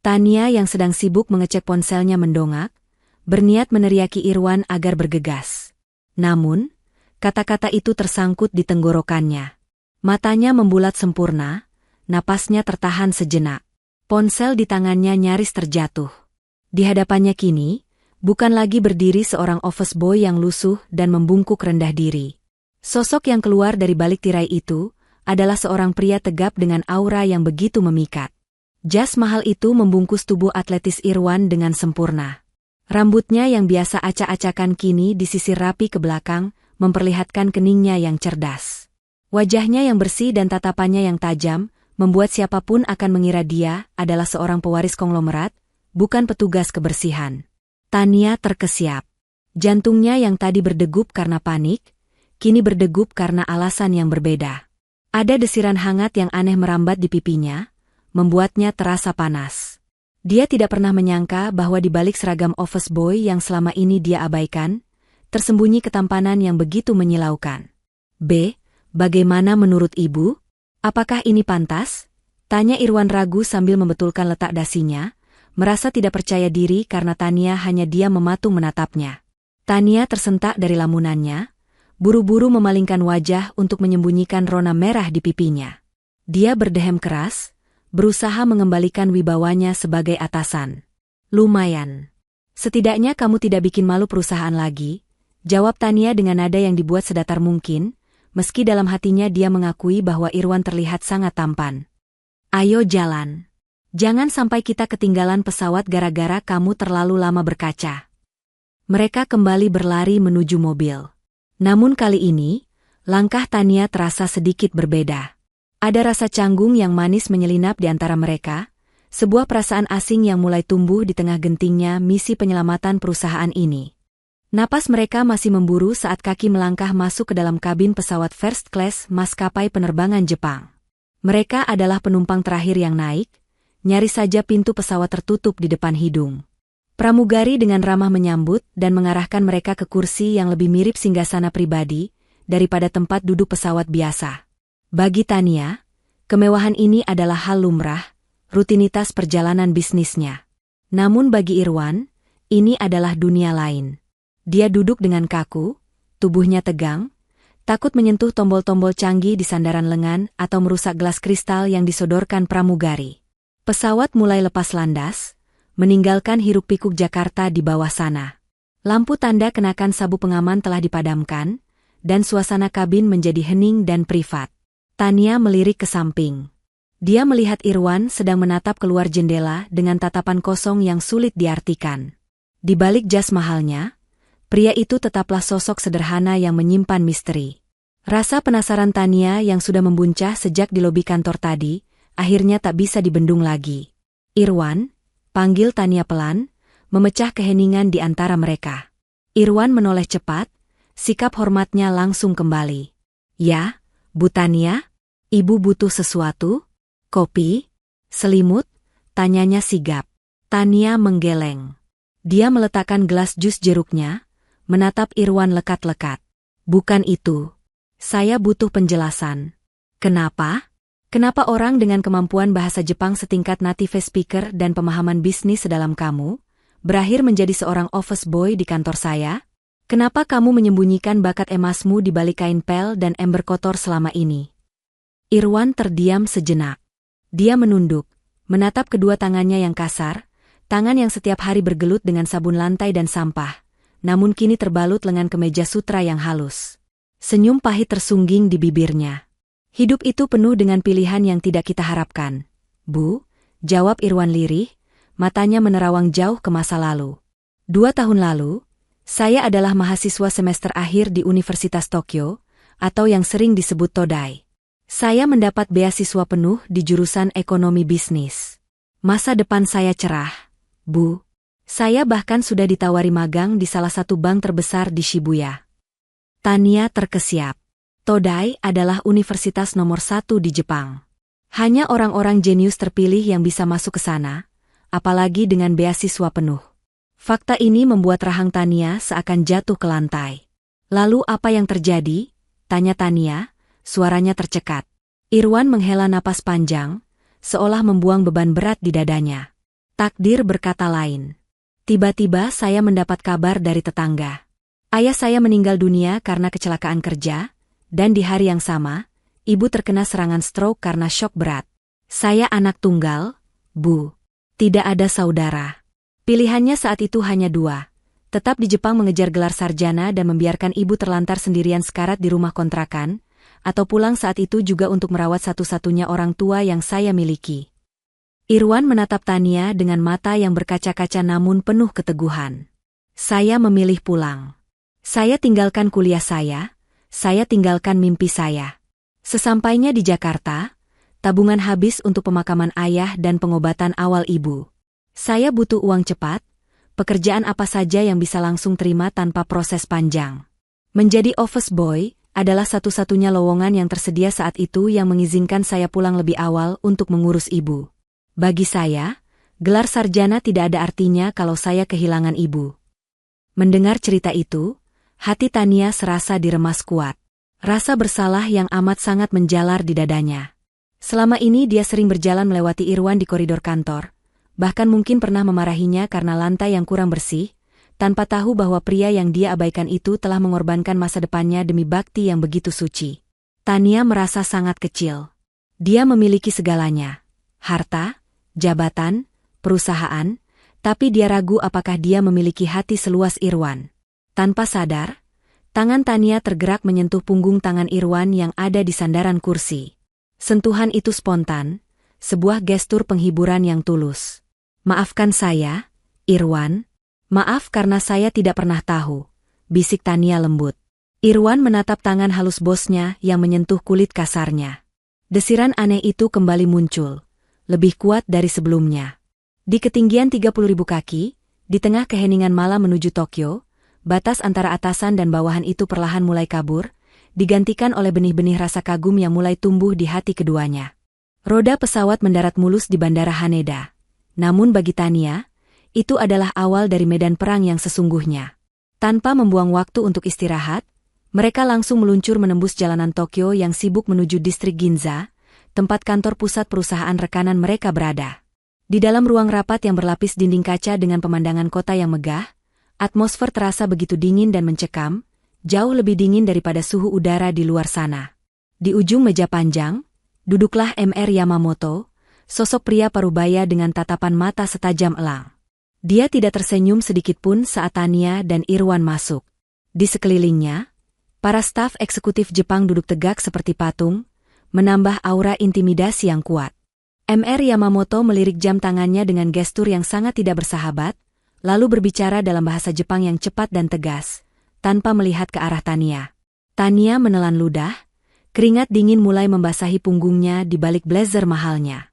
Tania yang sedang sibuk mengecek ponselnya mendongak, berniat meneriaki Irwan agar bergegas. Namun, kata-kata itu tersangkut di tenggorokannya. Matanya membulat sempurna, napasnya tertahan sejenak. Ponsel di tangannya nyaris terjatuh. Di hadapannya kini, bukan lagi berdiri seorang office boy yang lusuh dan membungkuk rendah diri. Sosok yang keluar dari balik tirai itu adalah seorang pria tegap dengan aura yang begitu memikat. Jas mahal itu membungkus tubuh atletis Irwan dengan sempurna. Rambutnya yang biasa acak-acakan kini disisir rapi ke belakang, memperlihatkan keningnya yang cerdas. Wajahnya yang bersih dan tatapannya yang tajam, membuat siapapun akan mengira dia adalah seorang pewaris konglomerat, bukan petugas kebersihan. Tania terkesiap. Jantungnya yang tadi berdegup karena panik, kini berdegup karena alasan yang berbeda. Ada desiran hangat yang aneh merambat di pipinya, membuatnya terasa panas. Dia tidak pernah menyangka bahwa di balik seragam office boy yang selama ini dia abaikan, tersembunyi ketampanan yang begitu menyilaukan. B. Bagaimana menurut ibu? Apakah ini pantas? Tanya Irwan ragu sambil membetulkan letak dasinya, merasa tidak percaya diri karena Tania hanya diam mematung menatapnya. Tania tersentak dari lamunannya, buru-buru memalingkan wajah untuk menyembunyikan rona merah di pipinya. Dia berdehem keras, berusaha mengembalikan wibawanya sebagai atasan. Lumayan. Setidaknya kamu tidak bikin malu perusahaan lagi, jawab Tania dengan nada yang dibuat sedatar mungkin, meski dalam hatinya dia mengakui bahwa Irwan terlihat sangat tampan. Ayo jalan. Jangan sampai kita ketinggalan pesawat gara-gara kamu terlalu lama berkaca. Mereka kembali berlari menuju mobil. Namun kali ini, langkah Tania terasa sedikit berbeda. Ada rasa canggung yang manis menyelinap di antara mereka, sebuah perasaan asing yang mulai tumbuh di tengah gentingnya misi penyelamatan perusahaan ini. Napas mereka masih memburu saat kaki melangkah masuk ke dalam kabin pesawat first class maskapai penerbangan Jepang. Mereka adalah penumpang terakhir yang naik, nyaris saja pintu pesawat tertutup di depan hidung. Pramugari dengan ramah menyambut dan mengarahkan mereka ke kursi yang lebih mirip singgasana pribadi daripada tempat duduk pesawat biasa. Bagi Tania, kemewahan ini adalah hal lumrah, rutinitas perjalanan bisnisnya. Namun bagi Irwan, ini adalah dunia lain. Dia duduk dengan kaku, tubuhnya tegang, takut menyentuh tombol-tombol canggih di sandaran lengan atau merusak gelas kristal yang disodorkan pramugari. Pesawat mulai lepas landas, meninggalkan hiruk-pikuk Jakarta di bawah sana. Lampu tanda kenakan sabuk pengaman telah dipadamkan, dan suasana kabin menjadi hening dan privat. Tania melirik ke samping. Dia melihat Irwan sedang menatap keluar jendela dengan tatapan kosong yang sulit diartikan. Di balik jas mahalnya, pria itu tetaplah sosok sederhana yang menyimpan misteri. Rasa penasaran Tania yang sudah membuncah sejak di lobi kantor tadi, akhirnya tak bisa dibendung lagi. Irwan, panggil Tania pelan, memecah keheningan di antara mereka. Irwan menoleh cepat, sikap hormatnya langsung kembali. Ya, Bu Tania? Ibu butuh sesuatu? Kopi? Selimut? Tanyanya sigap. Tania menggeleng. Dia meletakkan gelas jus jeruknya, menatap Irwan lekat-lekat. Bukan itu. Saya butuh penjelasan. Kenapa? Kenapa orang dengan kemampuan bahasa Jepang setingkat native speaker dan pemahaman bisnis sedalam kamu, berakhir menjadi seorang office boy di kantor saya? Kenapa kamu menyembunyikan bakat emasmu di balik kain pel dan ember kotor selama ini? Irwan terdiam sejenak. Dia menunduk, menatap kedua tangannya yang kasar, tangan yang setiap hari bergelut dengan sabun lantai dan sampah, namun kini terbalut lengan kemeja sutra yang halus. Senyum pahit tersungging di bibirnya. Hidup itu penuh dengan pilihan yang tidak kita harapkan. Bu, jawab Irwan lirih, matanya menerawang jauh ke masa lalu. 2 tahun lalu, saya adalah mahasiswa semester akhir di Universitas Tokyo, atau yang sering disebut Todai. Saya mendapat beasiswa penuh di jurusan ekonomi bisnis. Masa depan saya cerah, Bu. Saya bahkan sudah ditawari magang di salah satu bank terbesar di Shibuya. Tania terkesiap. Todai adalah universitas nomor 1 di Jepang. Hanya orang-orang jenius terpilih yang bisa masuk ke sana, apalagi dengan beasiswa penuh. Fakta ini membuat rahang Tania seakan jatuh ke lantai. Lalu apa yang terjadi? Tanya Tania, suaranya tercekat. Irwan menghela napas panjang, seolah membuang beban berat di dadanya. Takdir berkata lain. Tiba-tiba saya mendapat kabar dari tetangga. Ayah saya meninggal dunia karena kecelakaan kerja, dan di hari yang sama, ibu terkena serangan stroke karena syok berat. Saya anak tunggal, Bu. Tidak ada saudara. Pilihannya saat itu hanya 2. Tetap di Jepang mengejar gelar sarjana dan membiarkan ibu terlantar sendirian sekarat di rumah kontrakan, atau pulang saat itu juga untuk merawat satu-satunya orang tua yang saya miliki. Irwan menatap Tania dengan mata yang berkaca-kaca namun penuh keteguhan. Saya memilih pulang. Saya tinggalkan kuliah saya tinggalkan mimpi saya. Sesampainya di Jakarta, tabungan habis untuk pemakaman ayah dan pengobatan awal ibu. Saya butuh uang cepat, pekerjaan apa saja yang bisa langsung terima tanpa proses panjang. Menjadi office boy adalah satu-satunya lowongan yang tersedia saat itu yang mengizinkan saya pulang lebih awal untuk mengurus ibu. Bagi saya, gelar sarjana tidak ada artinya kalau saya kehilangan ibu. Mendengar cerita itu, hati Tania serasa diremas kuat. Rasa bersalah yang amat sangat menjalar di dadanya. Selama ini dia sering berjalan melewati Irwan di koridor kantor, bahkan mungkin pernah memarahinya karena lantai yang kurang bersih, tanpa tahu bahwa pria yang dia abaikan itu telah mengorbankan masa depannya demi bakti yang begitu suci. Tania merasa sangat kecil. Dia memiliki segalanya. Harta, jabatan, perusahaan, tapi dia ragu apakah dia memiliki hati seluas Irwan. Tanpa sadar, tangan Tania tergerak menyentuh punggung tangan Irwan yang ada di sandaran kursi. Sentuhan itu spontan, sebuah gestur penghiburan yang tulus. Maafkan saya, Irwan. Maaf karena saya tidak pernah tahu, bisik Tania lembut. Irwan menatap tangan halus bosnya yang menyentuh kulit kasarnya. Desiran aneh itu kembali muncul, lebih kuat dari sebelumnya. Di ketinggian 30.000 kaki, di tengah keheningan malam menuju Tokyo, batas antara atasan dan bawahan itu perlahan mulai kabur, digantikan oleh benih-benih rasa kagum yang mulai tumbuh di hati keduanya. Roda pesawat mendarat mulus di Bandara Haneda. Namun bagi Tania, itu adalah awal dari medan perang yang sesungguhnya. Tanpa membuang waktu untuk istirahat, mereka langsung meluncur menembus jalanan Tokyo yang sibuk menuju distrik Ginza, tempat kantor pusat perusahaan rekanan mereka berada. Di dalam ruang rapat yang berlapis dinding kaca dengan pemandangan kota yang megah, atmosfer terasa begitu dingin dan mencekam, jauh lebih dingin daripada suhu udara di luar sana. Di ujung meja panjang, duduklah Mr. Yamamoto, sosok pria parubaya dengan tatapan mata setajam elang. Dia tidak tersenyum sedikitpun saat Tania dan Irwan masuk. Di sekelilingnya, para staf eksekutif Jepang duduk tegak seperti patung, menambah aura intimidasi yang kuat. Mr. Yamamoto melirik jam tangannya dengan gestur yang sangat tidak bersahabat, lalu berbicara dalam bahasa Jepang yang cepat dan tegas, tanpa melihat ke arah Tania. Tania menelan ludah, keringat dingin mulai membasahi punggungnya di balik blazer mahalnya.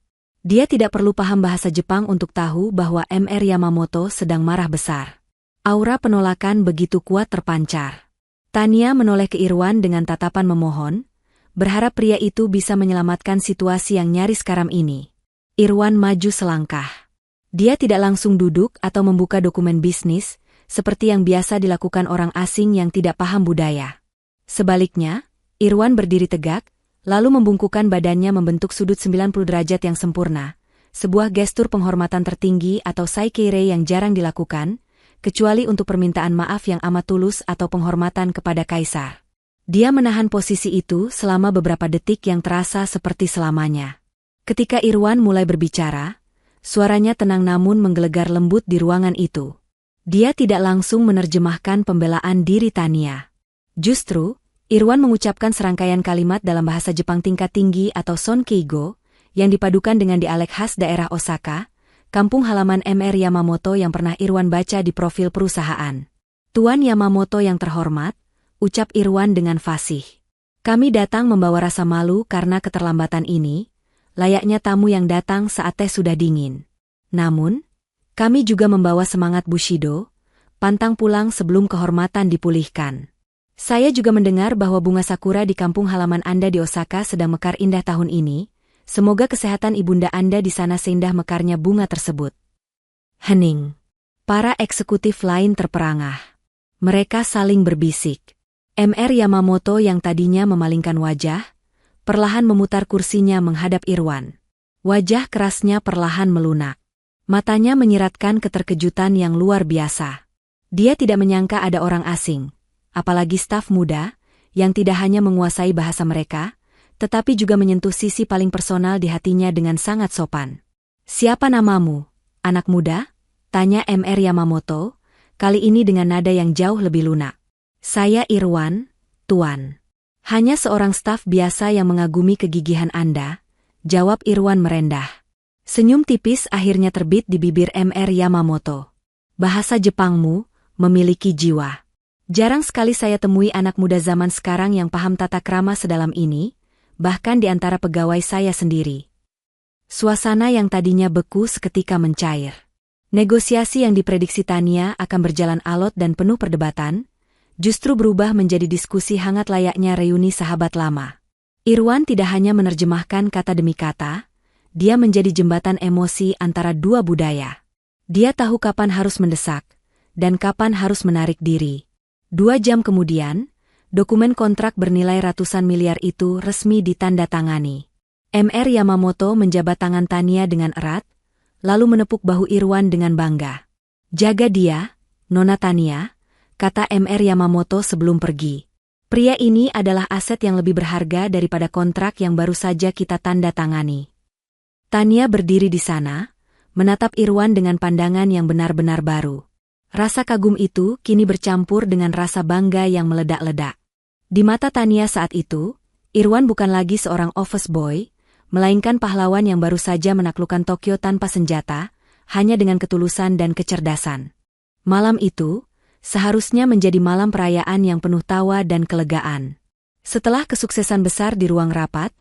Dia tidak perlu paham bahasa Jepang untuk tahu bahwa Mr. Yamamoto sedang marah besar. Aura penolakan begitu kuat terpancar. Tania menoleh ke Irwan dengan tatapan memohon, berharap pria itu bisa menyelamatkan situasi yang nyaris karam ini. Irwan maju selangkah. Dia tidak langsung duduk atau membuka dokumen bisnis, seperti yang biasa dilakukan orang asing yang tidak paham budaya. Sebaliknya, Irwan berdiri tegak, lalu membungkukkan badannya membentuk sudut 90 derajat yang sempurna, sebuah gestur penghormatan tertinggi atau saikeire yang jarang dilakukan, kecuali untuk permintaan maaf yang amat tulus atau penghormatan kepada kaisar. Dia menahan posisi itu selama beberapa detik yang terasa seperti selamanya. Ketika Irwan mulai berbicara, suaranya tenang namun menggelegar lembut di ruangan itu. Dia tidak langsung menerjemahkan pembelaan diri Tania. Justru, Irwan mengucapkan serangkaian kalimat dalam bahasa Jepang tingkat tinggi atau Sonkeigo, yang dipadukan dengan dialek khas daerah Osaka, kampung halaman Mr. Yamamoto yang pernah Irwan baca di profil perusahaan. Tuan Yamamoto yang terhormat, ucap Irwan dengan fasih. Kami datang membawa rasa malu karena keterlambatan ini, layaknya tamu yang datang saat teh sudah dingin. Namun, kami juga membawa semangat Bushido, pantang pulang sebelum kehormatan dipulihkan. Saya juga mendengar bahwa bunga sakura di kampung halaman Anda di Osaka sedang mekar indah tahun ini. Semoga kesehatan ibunda Anda di sana seindah mekarnya bunga tersebut. Hening. Para eksekutif lain terperangah. Mereka saling berbisik. Mr. Yamamoto yang tadinya memalingkan wajah, perlahan memutar kursinya menghadap Irwan. Wajah kerasnya perlahan melunak. Matanya menyiratkan keterkejutan yang luar biasa. Dia tidak menyangka ada orang asing, apalagi staf muda, yang tidak hanya menguasai bahasa mereka, tetapi juga menyentuh sisi paling personal di hatinya dengan sangat sopan. "Siapa namamu, anak muda?" tanya Mr. Yamamoto, kali ini dengan nada yang jauh lebih lunak. "Saya Irwan, Tuan." "Hanya seorang staf biasa yang mengagumi kegigihan Anda," jawab Irwan merendah. Senyum tipis akhirnya terbit di bibir Mr. Yamamoto. "Bahasa Jepangmu memiliki jiwa. Jarang sekali saya temui anak muda zaman sekarang yang paham tata krama sedalam ini, bahkan di antara pegawai saya sendiri." Suasana yang tadinya beku seketika mencair. Negosiasi yang diprediksi Tania akan berjalan alot dan penuh perdebatan, justru berubah menjadi diskusi hangat layaknya reuni sahabat lama. Irwan tidak hanya menerjemahkan kata demi kata, dia menjadi jembatan emosi antara dua budaya. Dia tahu kapan harus mendesak, dan kapan harus menarik diri. 2 jam kemudian, dokumen kontrak bernilai ratusan miliar itu resmi ditandatangani. Mr. Yamamoto menjabat tangan Tania dengan erat, lalu menepuk bahu Irwan dengan bangga. "Jaga dia, Nona Tania," kata Mr. Yamamoto sebelum pergi. "Pria ini adalah aset yang lebih berharga daripada kontrak yang baru saja kita tanda tangani." Tania berdiri di sana, menatap Irwan dengan pandangan yang benar-benar baru. Rasa kagum itu kini bercampur dengan rasa bangga yang meledak-ledak. Di mata Tania saat itu, Irwan bukan lagi seorang office boy, melainkan pahlawan yang baru saja menaklukkan Tokyo tanpa senjata, hanya dengan ketulusan dan kecerdasan. Malam itu seharusnya menjadi malam perayaan yang penuh tawa dan kelegaan. Setelah kesuksesan besar di ruang rapat,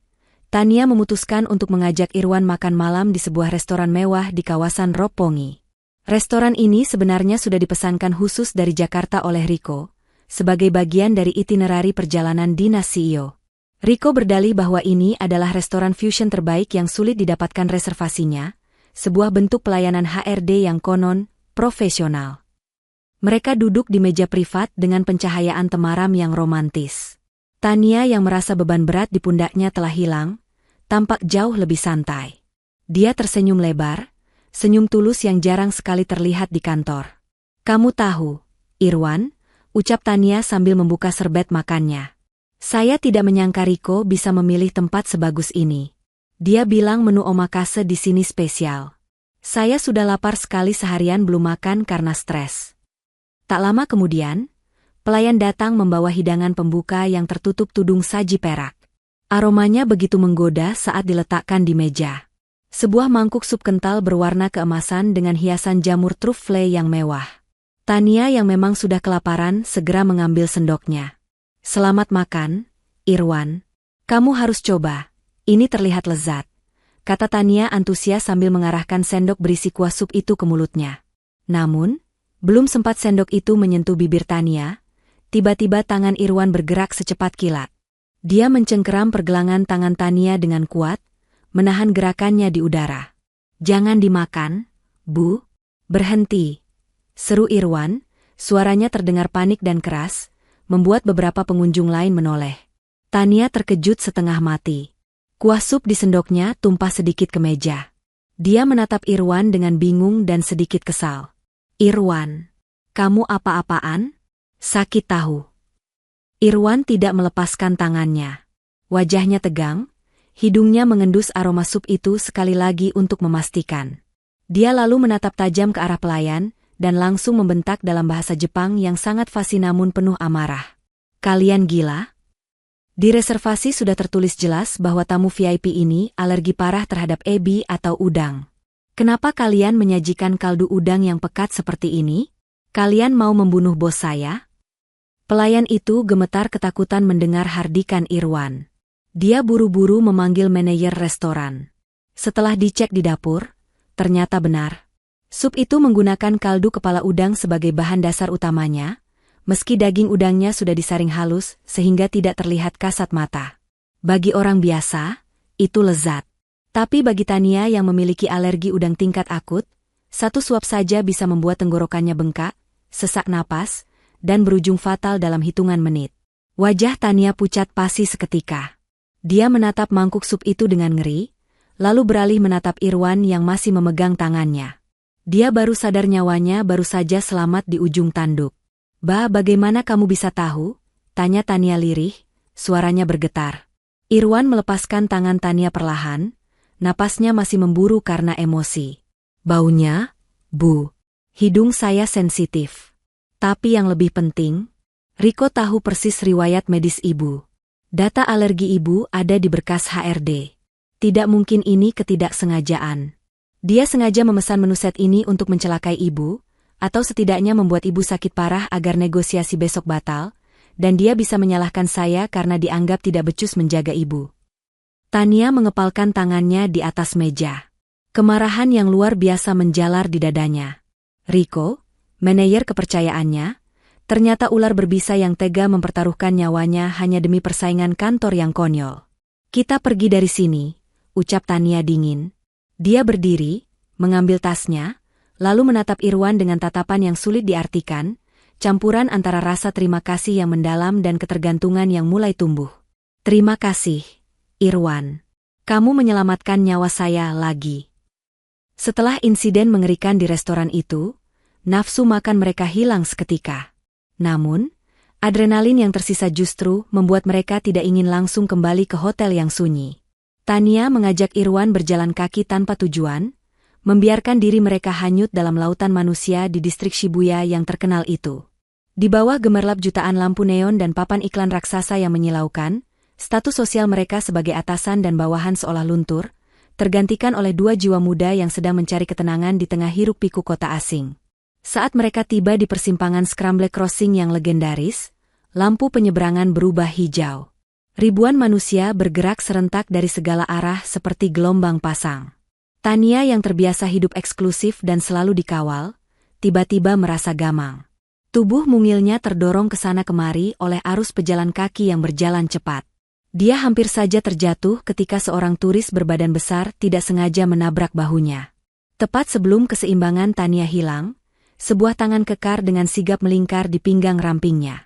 Tania memutuskan untuk mengajak Irwan makan malam di sebuah restoran mewah di kawasan Roppongi. Restoran ini sebenarnya sudah dipesankan khusus dari Jakarta oleh Riko, sebagai bagian dari itinerari perjalanan dinas CEO. Riko berdalih bahwa ini adalah restoran fusion terbaik yang sulit didapatkan reservasinya, sebuah bentuk pelayanan HRD yang konon profesional. Mereka duduk di meja privat dengan pencahayaan temaram yang romantis. Tania yang merasa beban berat di pundaknya telah hilang, tampak jauh lebih santai. Dia tersenyum lebar, senyum tulus yang jarang sekali terlihat di kantor. "Kamu tahu, Irwan," ucap Tania sambil membuka serbet makannya. "Saya tidak menyangka Riko bisa memilih tempat sebagus ini. Dia bilang menu omakase di sini spesial. Saya sudah lapar sekali seharian belum makan karena stres." Tak lama kemudian, pelayan datang membawa hidangan pembuka yang tertutup tudung saji perak. Aromanya begitu menggoda saat diletakkan di meja. Sebuah mangkuk sup kental berwarna keemasan dengan hiasan jamur truffle yang mewah. Tania yang memang sudah kelaparan segera mengambil sendoknya. "Selamat makan, Irwan. Kamu harus coba, ini terlihat lezat," kata Tania antusias sambil mengarahkan sendok berisi kuah sup itu ke mulutnya. Namun, belum sempat sendok itu menyentuh bibir Tania, tiba-tiba tangan Irwan bergerak secepat kilat. Dia mencengkeram pergelangan tangan Tania dengan kuat, menahan gerakannya di udara. "Jangan dimakan, Bu. Berhenti," seru Irwan, suaranya terdengar panik dan keras, membuat beberapa pengunjung lain menoleh. Tania terkejut setengah mati. Kuah sup di sendoknya tumpah sedikit ke meja. Dia menatap Irwan dengan bingung dan sedikit kesal. "Irwan, kamu apa-apaan? Sakit tahu." Irwan tidak melepaskan tangannya. Wajahnya tegang, hidungnya mengendus aroma sup itu sekali lagi untuk memastikan. Dia lalu menatap tajam ke arah pelayan, dan langsung membentak dalam bahasa Jepang yang sangat fasih namun penuh amarah. "Kalian gila? Di reservasi sudah tertulis jelas bahwa tamu VIP ini alergi parah terhadap ebi atau udang. Kenapa kalian menyajikan kaldu udang yang pekat seperti ini? Kalian mau membunuh bos saya? Pelayan itu gemetar ketakutan mendengar hardikan Irwan. Dia buru-buru memanggil manajer restoran. Setelah dicek di dapur, ternyata benar. Sup itu menggunakan kaldu kepala udang sebagai bahan dasar utamanya, meski daging udangnya sudah disaring halus sehingga tidak terlihat kasat mata. Bagi orang biasa, itu lezat. Tapi bagi Tania yang memiliki alergi udang tingkat akut, satu suap saja bisa membuat tenggorokannya bengkak, sesak napas, dan berujung fatal dalam hitungan menit. Wajah Tania pucat pasi seketika. Dia menatap mangkuk sup itu dengan ngeri, lalu beralih menatap Irwan yang masih memegang tangannya. Dia baru sadar nyawanya baru saja selamat di ujung tanduk. Bagaimana kamu bisa tahu?" tanya Tania lirih, suaranya bergetar. Irwan melepaskan tangan Tania perlahan, napasnya masih memburu karena emosi. "Baunya, Bu. Hidung saya sensitif. Tapi yang lebih penting, Riko tahu persis riwayat medis Ibu. Data alergi Ibu ada di berkas HRD. Tidak mungkin ini ketidaksengajaan. Dia sengaja memesan menu set ini untuk mencelakai Ibu, atau setidaknya membuat Ibu sakit parah agar negosiasi besok batal, dan dia bisa menyalahkan saya karena dianggap tidak becus menjaga Ibu." Tania mengepalkan tangannya di atas meja. Kemarahan yang luar biasa menjalar di dadanya. Riko, manajer kepercayaannya, ternyata ular berbisa yang tega mempertaruhkan nyawanya hanya demi persaingan kantor yang konyol. "Kita pergi dari sini," ucap Tania dingin. Dia berdiri, mengambil tasnya, lalu menatap Irwan dengan tatapan yang sulit diartikan, campuran antara rasa terima kasih yang mendalam dan ketergantungan yang mulai tumbuh. "Terima kasih, Irwan. Kamu menyelamatkan nyawa saya lagi." Setelah insiden mengerikan di restoran itu, nafsu makan mereka hilang seketika. Namun, adrenalin yang tersisa justru membuat mereka tidak ingin langsung kembali ke hotel yang sunyi. Tania mengajak Irwan berjalan kaki tanpa tujuan, membiarkan diri mereka hanyut dalam lautan manusia di distrik Shibuya yang terkenal itu. Di bawah gemerlap jutaan lampu neon dan papan iklan raksasa yang menyilaukan, status sosial mereka sebagai atasan dan bawahan seolah luntur, tergantikan oleh dua jiwa muda yang sedang mencari ketenangan di tengah hiruk-pikuk kota asing. Saat mereka tiba di persimpangan Scramble Crossing yang legendaris, lampu penyeberangan berubah hijau. Ribuan manusia bergerak serentak dari segala arah seperti gelombang pasang. Tania yang terbiasa hidup eksklusif dan selalu dikawal, tiba-tiba merasa gamang. Tubuh mungilnya terdorong ke sana kemari oleh arus pejalan kaki yang berjalan cepat. Dia hampir saja terjatuh ketika seorang turis berbadan besar tidak sengaja menabrak bahunya. Tepat sebelum keseimbangan Tania hilang, sebuah tangan kekar dengan sigap melingkar di pinggang rampingnya.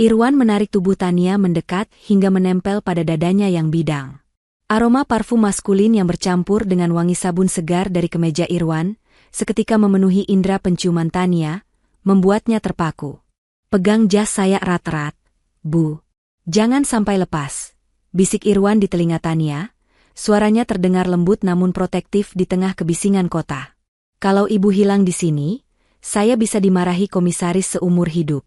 Irwan menarik tubuh Tania mendekat hingga menempel pada dadanya yang bidang. Aroma parfum maskulin yang bercampur dengan wangi sabun segar dari kemeja Irwan, seketika memenuhi indera penciuman Tania, membuatnya terpaku. "Pegang jas saya erat-erat, Bu. Jangan sampai lepas," bisik Irwan di telinga Tania, suaranya terdengar lembut namun protektif di tengah kebisingan kota. "Kalau Ibu hilang di sini, saya bisa dimarahi komisaris seumur hidup."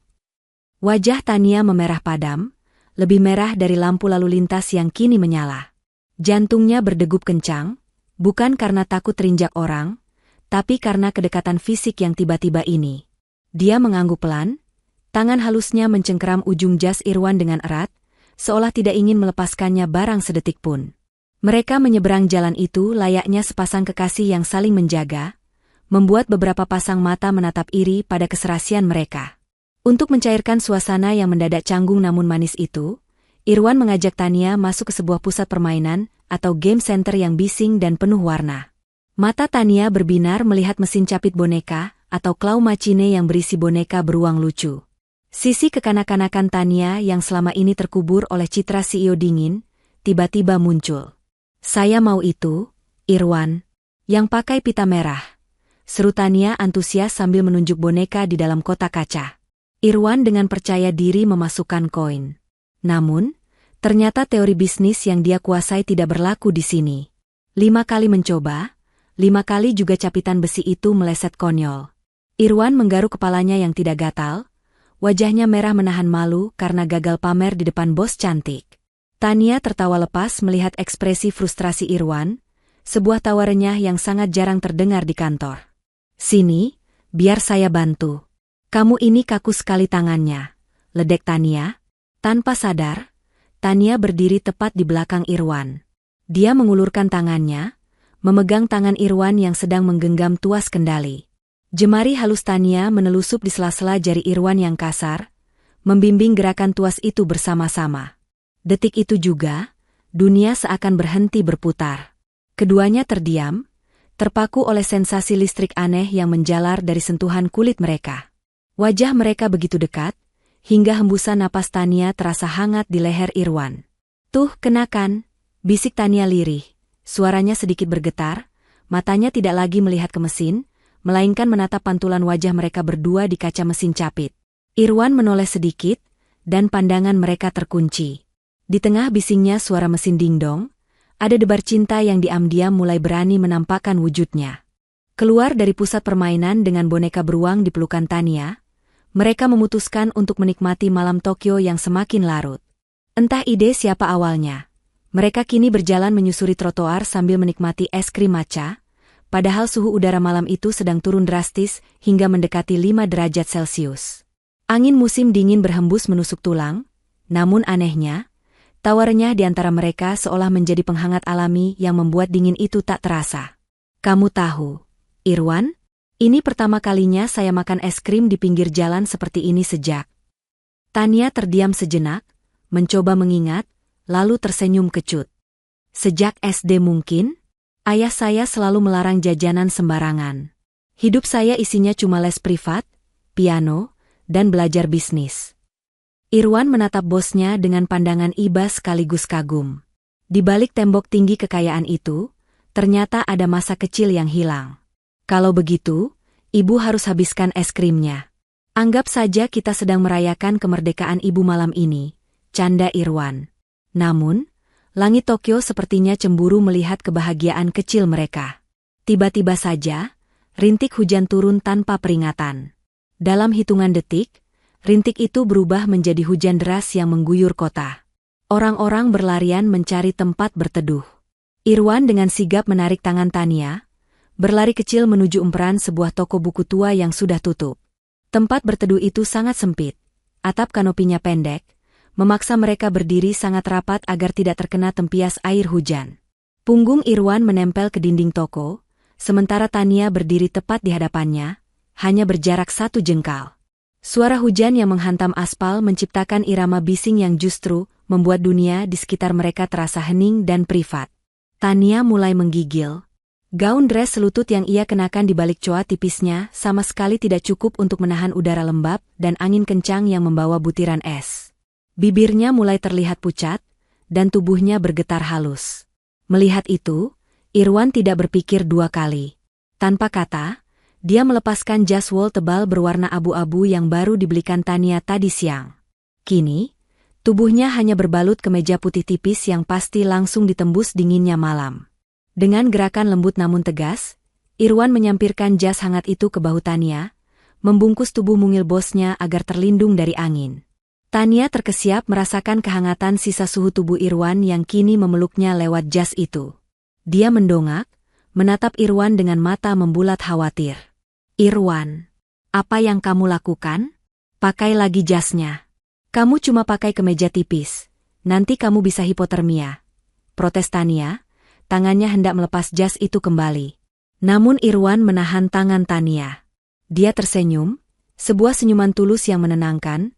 Wajah Tania memerah padam, lebih merah dari lampu lalu lintas yang kini menyala. Jantungnya berdegup kencang, bukan karena takut terinjak orang, tapi karena kedekatan fisik yang tiba-tiba ini. Dia mengangguk pelan, tangan halusnya mencengkeram ujung jas Irwan dengan erat, seolah tidak ingin melepaskannya barang sedetik pun. Mereka menyeberang jalan itu layaknya sepasang kekasih yang saling menjaga, membuat beberapa pasang mata menatap iri pada keserasian mereka. Untuk mencairkan suasana yang mendadak canggung namun manis itu, Irwan mengajak Tania masuk ke sebuah pusat permainan atau game center yang bising dan penuh warna. Mata Tania berbinar melihat mesin capit boneka atau claw machine yang berisi boneka beruang lucu. Sisi kekanak-kanakan Tania yang selama ini terkubur oleh citra CEO dingin, tiba-tiba muncul. "Saya mau itu, Irwan, yang pakai pita merah," seru Tania antusias sambil menunjuk boneka di dalam kotak kaca. Irwan dengan percaya diri memasukkan koin. Namun, ternyata teori bisnis yang dia kuasai tidak berlaku di sini. 5 kali mencoba, 5 kali juga capitan besi itu meleset konyol. Irwan menggaruk kepalanya yang tidak gatal, wajahnya merah menahan malu karena gagal pamer di depan bos cantik. Tania tertawa lepas melihat ekspresi frustrasi Irwan, sebuah tawa renyah yang sangat jarang terdengar di kantor. "Sini, biar saya bantu." "Kamu ini kaku sekali tangannya," ledek Tania. Tanpa sadar, Tania berdiri tepat di belakang Irwan. Dia mengulurkan tangannya, memegang tangan Irwan yang sedang menggenggam tuas kendali. Jemari halus Tania menelusup di sela-sela jari Irwan yang kasar, membimbing gerakan tuas itu bersama-sama. Detik itu juga, dunia seakan berhenti berputar. Keduanya terdiam, terpaku oleh sensasi listrik aneh yang menjalar dari sentuhan kulit mereka. Wajah mereka begitu dekat, hingga hembusan napas Tania terasa hangat di leher Irwan. "Tuh, kenakan," bisik Tania lirih. Suaranya sedikit bergetar, matanya tidak lagi melihat ke mesin, melainkan menatap pantulan wajah mereka berdua di kaca mesin capit. Irwan menoleh sedikit, dan pandangan mereka terkunci. Di tengah bisingnya suara mesin dingdong, ada debar cinta yang diam-diam mulai berani menampakkan wujudnya. Keluar dari pusat permainan dengan boneka beruang di pelukan Tania, mereka memutuskan untuk menikmati malam Tokyo yang semakin larut. Entah ide siapa awalnya. Mereka kini berjalan menyusuri trotoar sambil menikmati es krim matcha, padahal suhu udara malam itu sedang turun drastis hingga mendekati 5 derajat Celcius. Angin musim dingin berhembus menusuk tulang, namun anehnya, tawa renyah di antara mereka seolah menjadi penghangat alami yang membuat dingin itu tak terasa. "Kamu tahu, Irwan, ini pertama kalinya saya makan es krim di pinggir jalan seperti ini sejak..." Tania terdiam sejenak, mencoba mengingat, lalu tersenyum kecut. "Sejak SD mungkin? Ayah saya selalu melarang jajanan sembarangan. Hidup saya isinya cuma les privat, piano, dan belajar bisnis." Irwan menatap bosnya dengan pandangan iba sekaligus kagum. Di balik tembok tinggi kekayaan itu, ternyata ada masa kecil yang hilang. "Kalau begitu, ibu harus habiskan es krimnya. Anggap saja kita sedang merayakan kemerdekaan ibu malam ini," canda Irwan. Namun, langit Tokyo sepertinya cemburu melihat kebahagiaan kecil mereka. Tiba-tiba saja, rintik hujan turun tanpa peringatan. Dalam hitungan detik, rintik itu berubah menjadi hujan deras yang mengguyur kota. Orang-orang berlarian mencari tempat berteduh. Irwan dengan sigap menarik tangan Tania, berlari kecil menuju emperan sebuah toko buku tua yang sudah tutup. Tempat berteduh itu sangat sempit, atap kanopinya pendek, memaksa mereka berdiri sangat rapat agar tidak terkena tempias air hujan. Punggung Irwan menempel ke dinding toko, sementara Tania berdiri tepat di hadapannya, hanya berjarak 1 jengkal. Suara hujan yang menghantam aspal menciptakan irama bising yang justru membuat dunia di sekitar mereka terasa hening dan privat. Tania mulai menggigil. Gaun dress selutut yang ia kenakan di balik coa tipisnya sama sekali tidak cukup untuk menahan udara lembab dan angin kencang yang membawa butiran es. Bibirnya mulai terlihat pucat, dan tubuhnya bergetar halus. Melihat itu, Irwan tidak berpikir 2 kali. Tanpa kata, dia melepaskan jas wol tebal berwarna abu-abu yang baru dibelikan Tania tadi siang. Kini, tubuhnya hanya berbalut kemeja putih tipis yang pasti langsung ditembus dinginnya malam. Dengan gerakan lembut namun tegas, Irwan menyampirkan jas hangat itu ke bahu Tania, membungkus tubuh mungil bosnya agar terlindung dari angin. Tania terkesiap merasakan kehangatan sisa suhu tubuh Irwan yang kini memeluknya lewat jas itu. Dia mendongak, menatap Irwan dengan mata membulat khawatir. "Irwan, apa yang kamu lakukan? Pakai lagi jasnya. Kamu cuma pakai kemeja tipis, nanti kamu bisa hipotermia," protes Tania, tangannya hendak melepas jas itu kembali. Namun Irwan menahan tangan Tania. Dia tersenyum, sebuah senyuman tulus yang menenangkan,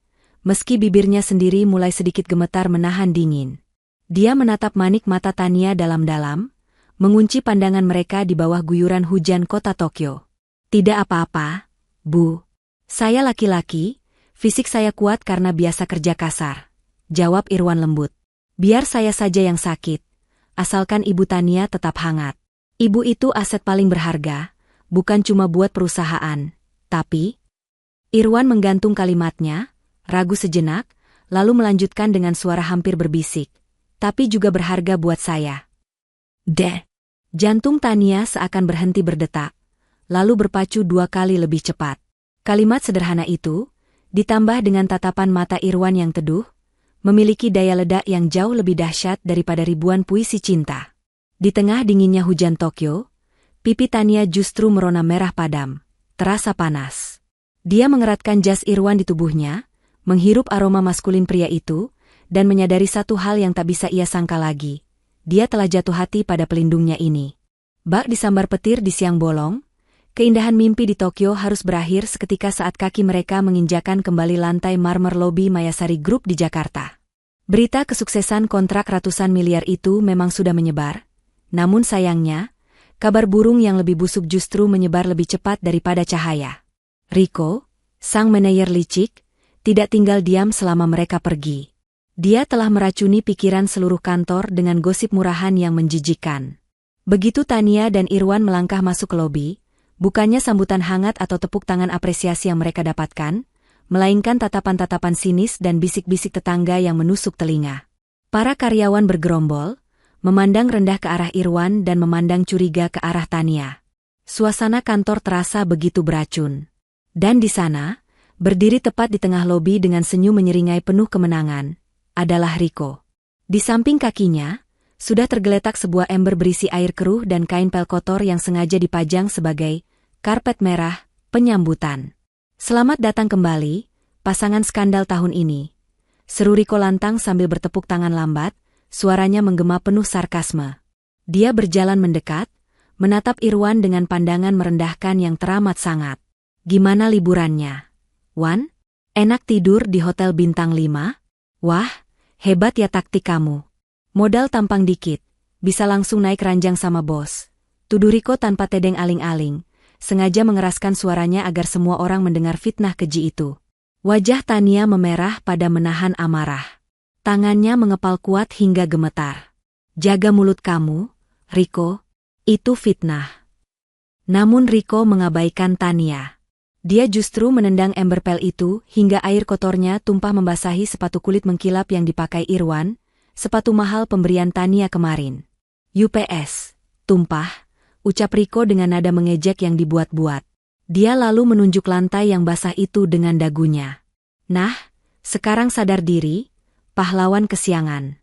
meski bibirnya sendiri mulai sedikit gemetar menahan dingin. Dia menatap manik mata Tania dalam-dalam, mengunci pandangan mereka di bawah guyuran hujan kota Tokyo. "Tidak apa-apa, Bu. Saya laki-laki, fisik saya kuat karena biasa kerja kasar," jawab Irwan lembut. "Biar saya saja yang sakit, asalkan Ibu Tania tetap hangat. Ibu itu aset paling berharga, bukan cuma buat perusahaan, tapi..." Irwan menggantung kalimatnya, ragu sejenak, lalu melanjutkan dengan suara hampir berbisik, "Tapi juga berharga buat saya." Jantung Tania seakan berhenti berdetak, lalu berpacu 2 kali lebih cepat. Kalimat sederhana itu, ditambah dengan tatapan mata Irwan yang teduh, memiliki daya ledak yang jauh lebih dahsyat daripada ribuan puisi cinta. Di tengah dinginnya hujan Tokyo, pipi Tania justru merona merah padam, terasa panas. Dia mengeratkan jas Irwan di tubuhnya, menghirup aroma maskulin pria itu, dan menyadari satu hal yang tak bisa ia sangka lagi. Dia telah jatuh hati pada pelindungnya ini. Bak disambar petir di siang bolong, keindahan mimpi di Tokyo harus berakhir seketika saat kaki mereka menginjakan kembali lantai marmer lobi Mayasari Group di Jakarta. Berita kesuksesan kontrak ratusan miliar itu memang sudah menyebar, namun sayangnya, kabar burung yang lebih busuk justru menyebar lebih cepat daripada cahaya. Rico, sang manajer licik, tidak tinggal diam selama mereka pergi. Dia telah meracuni pikiran seluruh kantor dengan gosip murahan yang menjijikkan. Begitu Tania dan Irwan melangkah masuk ke lobi, bukannya sambutan hangat atau tepuk tangan apresiasi yang mereka dapatkan, melainkan tatapan-tatapan sinis dan bisik-bisik tetangga yang menusuk telinga. Para karyawan bergerombol, memandang rendah ke arah Irwan dan memandang curiga ke arah Tania. Suasana kantor terasa begitu beracun. Dan di sana, berdiri tepat di tengah lobi dengan senyum menyeringai penuh kemenangan, adalah Rico. Di samping kakinya, sudah tergeletak sebuah ember berisi air keruh dan kain pel kotor yang sengaja dipajang sebagai karpet merah penyambutan. Selamat datang kembali, pasangan skandal tahun ini. Seru Rico lantang sambil bertepuk tangan lambat, suaranya menggema penuh sarkasme. Dia berjalan mendekat, menatap Irwan dengan pandangan merendahkan yang teramat sangat. Gimana liburannya? Wan? Enak tidur di hotel bintang 5? Wah, hebat ya taktik kamu. Modal tampang dikit, bisa langsung naik ranjang sama bos. Tuduh Rico tanpa tedeng aling-aling, sengaja mengeraskan suaranya agar semua orang mendengar fitnah keji itu. Wajah Tania memerah pada menahan amarah. Tangannya mengepal kuat hingga gemetar. Jaga mulut kamu, Rico. Itu fitnah. Namun Rico mengabaikan Tania. Dia justru menendang ember pel itu hingga air kotornya tumpah membasahi sepatu kulit mengkilap yang dipakai Irwan, sepatu mahal pemberian Tania kemarin. UPS, tumpah, ucap Rico dengan nada mengejek yang dibuat-buat. Dia lalu menunjuk lantai yang basah itu dengan dagunya. Nah, sekarang sadar diri, pahlawan kesiangan.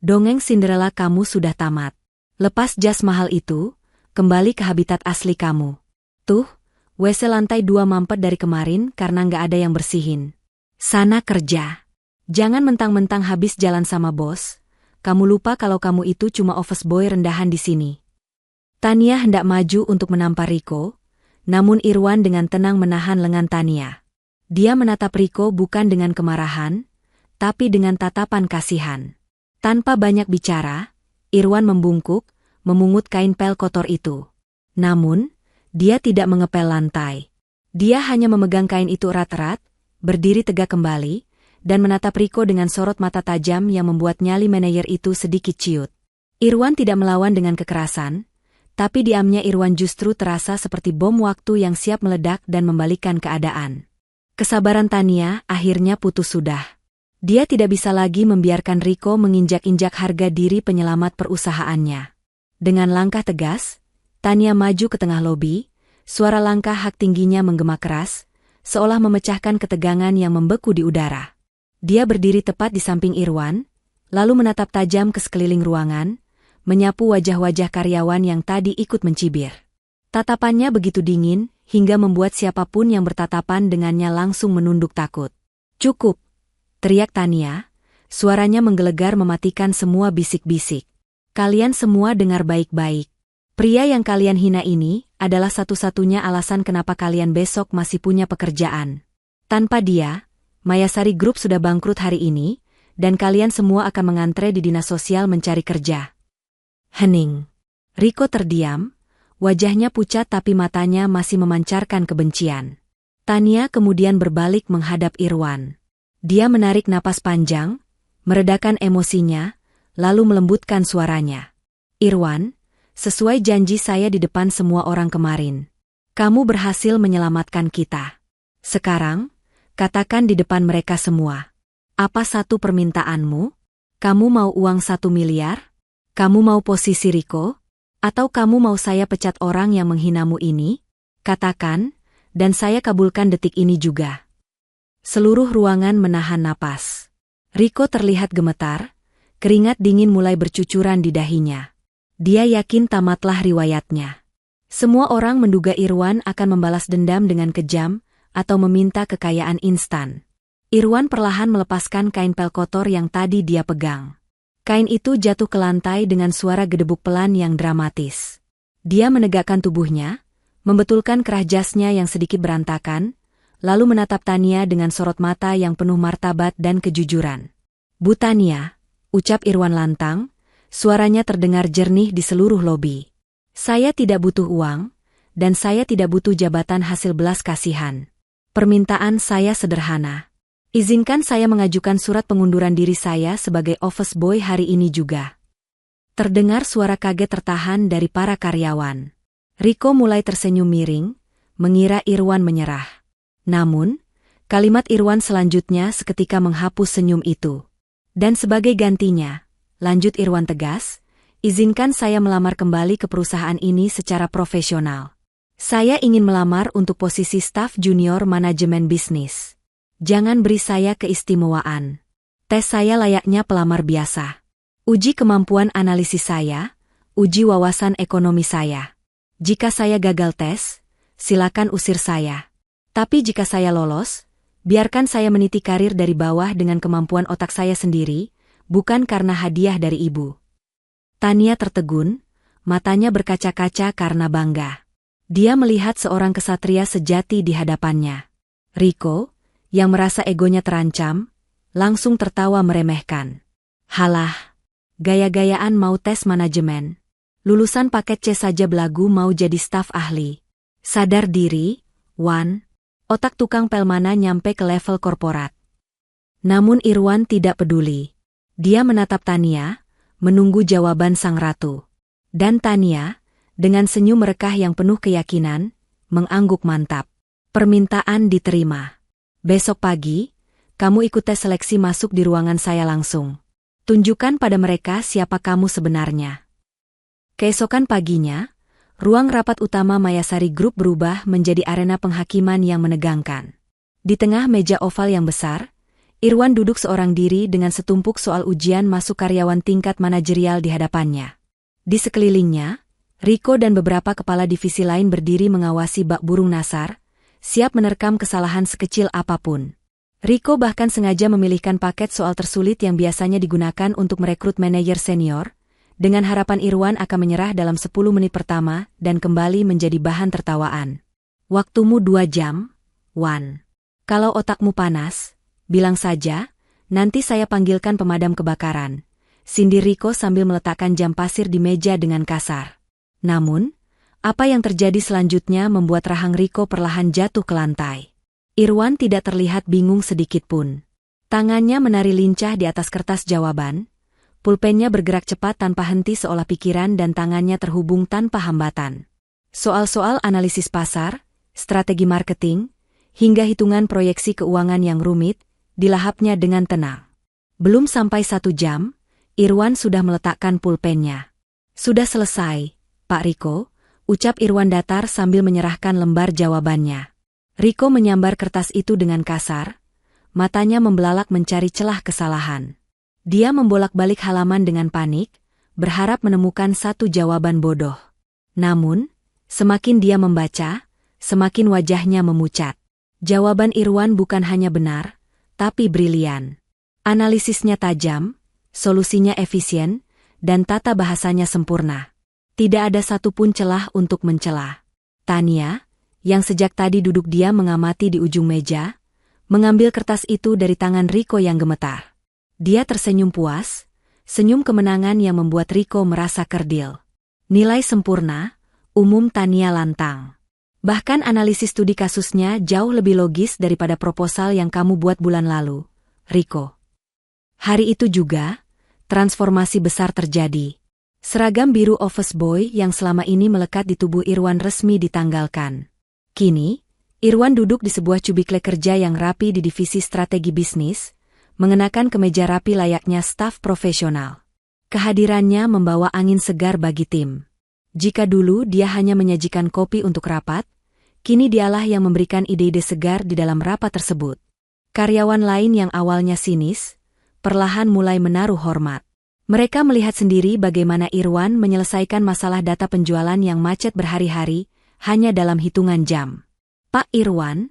Dongeng Cinderella kamu sudah tamat. Lepas jas mahal itu, kembali ke habitat asli kamu. Tuh, WC lantai 2 mampet dari kemarin karena nggak ada yang bersihin. Sana kerja. Jangan mentang-mentang habis jalan sama bos, kamu lupa kalau kamu itu cuma office boy rendahan di sini. Tania hendak maju untuk menampar Rico, namun Irwan dengan tenang menahan lengan Tania. Dia menatap Rico bukan dengan kemarahan, tapi dengan tatapan kasihan. Tanpa banyak bicara, Irwan membungkuk, memungut kain pel kotor itu. Namun, dia tidak mengepel lantai. Dia hanya memegang kain itu erat-erat, berdiri tegak kembali, dan menatap Rico dengan sorot mata tajam yang membuat nyali manajer itu sedikit ciut. Irwan tidak melawan dengan kekerasan, tapi diamnya Irwan justru terasa seperti bom waktu yang siap meledak dan membalikkan keadaan. Kesabaran Tania akhirnya putus sudah. Dia tidak bisa lagi membiarkan Rico menginjak-injak harga diri penyelamat perusahaannya. Dengan langkah tegas, Tania maju ke tengah lobi, suara langkah hak tingginya menggema keras, seolah memecahkan ketegangan yang membeku di udara. Dia berdiri tepat di samping Irwan, lalu menatap tajam ke sekeliling ruangan, menyapu wajah-wajah karyawan yang tadi ikut mencibir. Tatapannya begitu dingin, hingga membuat siapapun yang bertatapan dengannya langsung menunduk takut. Cukup, teriak Tania, suaranya menggelegar mematikan semua bisik-bisik. Kalian semua dengar baik-baik. Pria yang kalian hina ini adalah satu-satunya alasan kenapa kalian besok masih punya pekerjaan. Tanpa dia, Mayasari Group sudah bangkrut hari ini, dan kalian semua akan mengantre di dinas sosial mencari kerja. Hening. Rico terdiam, wajahnya pucat tapi matanya masih memancarkan kebencian. Tania kemudian berbalik menghadap Irwan. Dia menarik napas panjang, meredakan emosinya, lalu melembutkan suaranya. Irwan, sesuai janji saya di depan semua orang kemarin, kamu berhasil menyelamatkan kita. Sekarang, katakan di depan mereka semua. Apa satu permintaanmu? Kamu mau uang 1 miliar? Kamu mau posisi Rico? Atau kamu mau saya pecat orang yang menghinamu ini? Katakan, dan saya kabulkan detik ini juga. Seluruh ruangan menahan napas. Rico terlihat gemetar, keringat dingin mulai bercucuran di dahinya. Dia yakin tamatlah riwayatnya. Semua orang menduga Irwan akan membalas dendam dengan kejam atau meminta kekayaan instan. Irwan perlahan melepaskan kain pel kotor yang tadi dia pegang. Kain itu jatuh ke lantai dengan suara gedebuk pelan yang dramatis. Dia menegakkan tubuhnya, membetulkan kerah jasnya yang sedikit berantakan, lalu menatap Tania dengan sorot mata yang penuh martabat dan kejujuran. "Bu Tania," ucap Irwan lantang, suaranya terdengar jernih di seluruh lobi. "Saya tidak butuh uang, dan saya tidak butuh jabatan hasil belas kasihan. Permintaan saya sederhana. Izinkan saya mengajukan surat pengunduran diri saya sebagai office boy hari ini juga." Terdengar suara kaget tertahan dari para karyawan. Riko mulai tersenyum miring, mengira Irwan menyerah. Namun, kalimat Irwan selanjutnya seketika menghapus senyum itu. "Dan sebagai gantinya," lanjut Irwan tegas, "izinkan saya melamar kembali ke perusahaan ini secara profesional. Saya ingin melamar untuk posisi staf junior manajemen bisnis. Jangan beri saya keistimewaan. Tes saya layaknya pelamar biasa. Uji kemampuan analisis saya, uji wawasan ekonomi saya. Jika saya gagal tes, silakan usir saya. Tapi jika saya lolos, biarkan saya meniti karir dari bawah dengan kemampuan otak saya sendiri, bukan karena hadiah dari ibu." Tania tertegun, matanya berkaca-kaca karena bangga. Dia melihat seorang kesatria sejati di hadapannya. Riko, yang merasa egonya terancam, langsung tertawa meremehkan. "Halah, gaya-gayaan mau tes manajemen. Lulusan paket C saja belagu mau jadi staf ahli. Sadar diri, Wan. Otak tukang pel mana nyampe ke level korporat." Namun Irwan tidak peduli. Dia menatap Tania, menunggu jawaban sang ratu. Dan Tania, dengan senyum merekah yang penuh keyakinan, mengangguk mantap. "Permintaan diterima. Besok pagi, kamu ikut tes seleksi masuk di ruangan saya langsung. Tunjukkan pada mereka siapa kamu sebenarnya." Keesokan paginya, ruang rapat utama Mayasari Group berubah menjadi arena penghakiman yang menegangkan. Di tengah meja oval yang besar, Irwan duduk seorang diri dengan setumpuk soal ujian masuk karyawan tingkat manajerial di hadapannya. Di sekelilingnya, Riko dan beberapa kepala divisi lain berdiri mengawasi bak burung nasar, siap menerkam kesalahan sekecil apapun. Riko bahkan sengaja memilihkan paket soal tersulit yang biasanya digunakan untuk merekrut manajer senior, dengan harapan Irwan akan menyerah dalam 10 menit pertama dan kembali menjadi bahan tertawaan. "Waktumu 2 jam, Wan. Kalau otakmu panas, bilang saja, nanti saya panggilkan pemadam kebakaran," sindir Riko sambil meletakkan jam pasir di meja dengan kasar. Namun, apa yang terjadi selanjutnya membuat rahang Riko perlahan jatuh ke lantai. Irwan tidak terlihat bingung sedikit pun. Tangannya menari lincah di atas kertas jawaban, pulpennya bergerak cepat tanpa henti seolah pikiran dan tangannya terhubung tanpa hambatan. Soal-soal analisis pasar, strategi marketing, hingga hitungan proyeksi keuangan yang rumit, dilahapnya dengan tenang. Belum sampai 1 jam, Irwan sudah meletakkan pulpennya. "Sudah selesai, Pak Riko," ucap Irwan datar sambil menyerahkan lembar jawabannya. Riko menyambar kertas itu dengan kasar, matanya membelalak mencari celah kesalahan. Dia membolak-balik halaman dengan panik, berharap menemukan satu jawaban bodoh. Namun, semakin dia membaca, semakin wajahnya memucat. Jawaban Irwan bukan hanya benar, tapi brilian. Analisisnya tajam, solusinya efisien, dan tata bahasanya sempurna. Tidak ada satupun celah untuk mencela. Tania, yang sejak tadi duduk diam mengamati di ujung meja, mengambil kertas itu dari tangan Riko yang gemetar. Dia tersenyum puas, senyum kemenangan yang membuat Riko merasa kerdil. Nilai sempurna, umum Tania lantang. Bahkan analisis studi kasusnya jauh lebih logis daripada proposal yang kamu buat bulan lalu, Riko. Hari itu juga, transformasi besar terjadi. Seragam biru office boy yang selama ini melekat di tubuh Irwan resmi ditanggalkan. Kini, Irwan duduk di sebuah cubikle kerja yang rapi di divisi strategi bisnis, mengenakan kemeja rapi layaknya staf profesional. Kehadirannya membawa angin segar bagi tim. Jika dulu dia hanya menyajikan kopi untuk rapat, kini dialah yang memberikan ide-ide segar di dalam rapat tersebut. Karyawan lain yang awalnya sinis, perlahan mulai menaruh hormat. Mereka melihat sendiri bagaimana Irwan menyelesaikan masalah data penjualan yang macet berhari-hari, hanya dalam hitungan jam. Pak Irwan,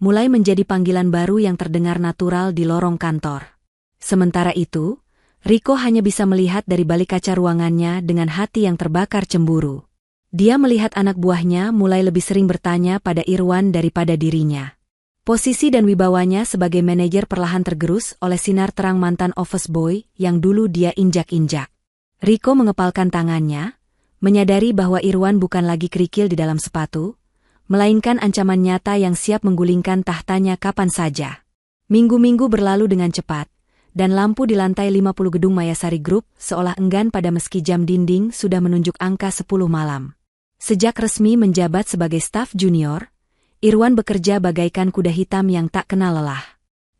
mulai menjadi panggilan baru yang terdengar natural di lorong kantor. Sementara itu, Riko hanya bisa melihat dari balik kaca ruangannya dengan hati yang terbakar cemburu. Dia melihat anak buahnya mulai lebih sering bertanya pada Irwan daripada dirinya. Posisi dan wibawanya sebagai manajer perlahan tergerus oleh sinar terang mantan office boy yang dulu dia injak-injak. Riko mengepalkan tangannya, menyadari bahwa Irwan bukan lagi kerikil di dalam sepatu, melainkan ancaman nyata yang siap menggulingkan tahtanya kapan saja. Minggu-minggu berlalu dengan cepat, dan lampu di lantai 50 gedung Mayasari Group seolah enggan pada meski jam dinding sudah menunjuk angka 10 malam. Sejak resmi menjabat sebagai staf junior, Irwan bekerja bagaikan kuda hitam yang tak kenal lelah.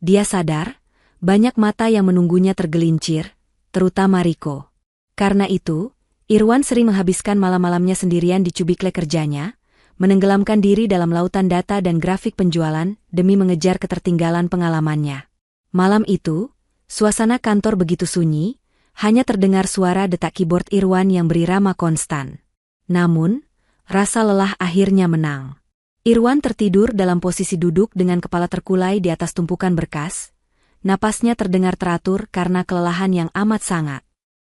Dia sadar, banyak mata yang menunggunya tergelincir, terutama Riko. Karena itu, Irwan sering menghabiskan malam-malamnya sendirian di cubikle kerjanya, menenggelamkan diri dalam lautan data dan grafik penjualan demi mengejar ketertinggalan pengalamannya. Malam itu, suasana kantor begitu sunyi, hanya terdengar suara detak keyboard Irwan yang berirama konstan. Namun, rasa lelah akhirnya menang. Irwan tertidur dalam posisi duduk dengan kepala terkulai di atas tumpukan berkas. Napasnya terdengar teratur karena kelelahan yang amat sangat.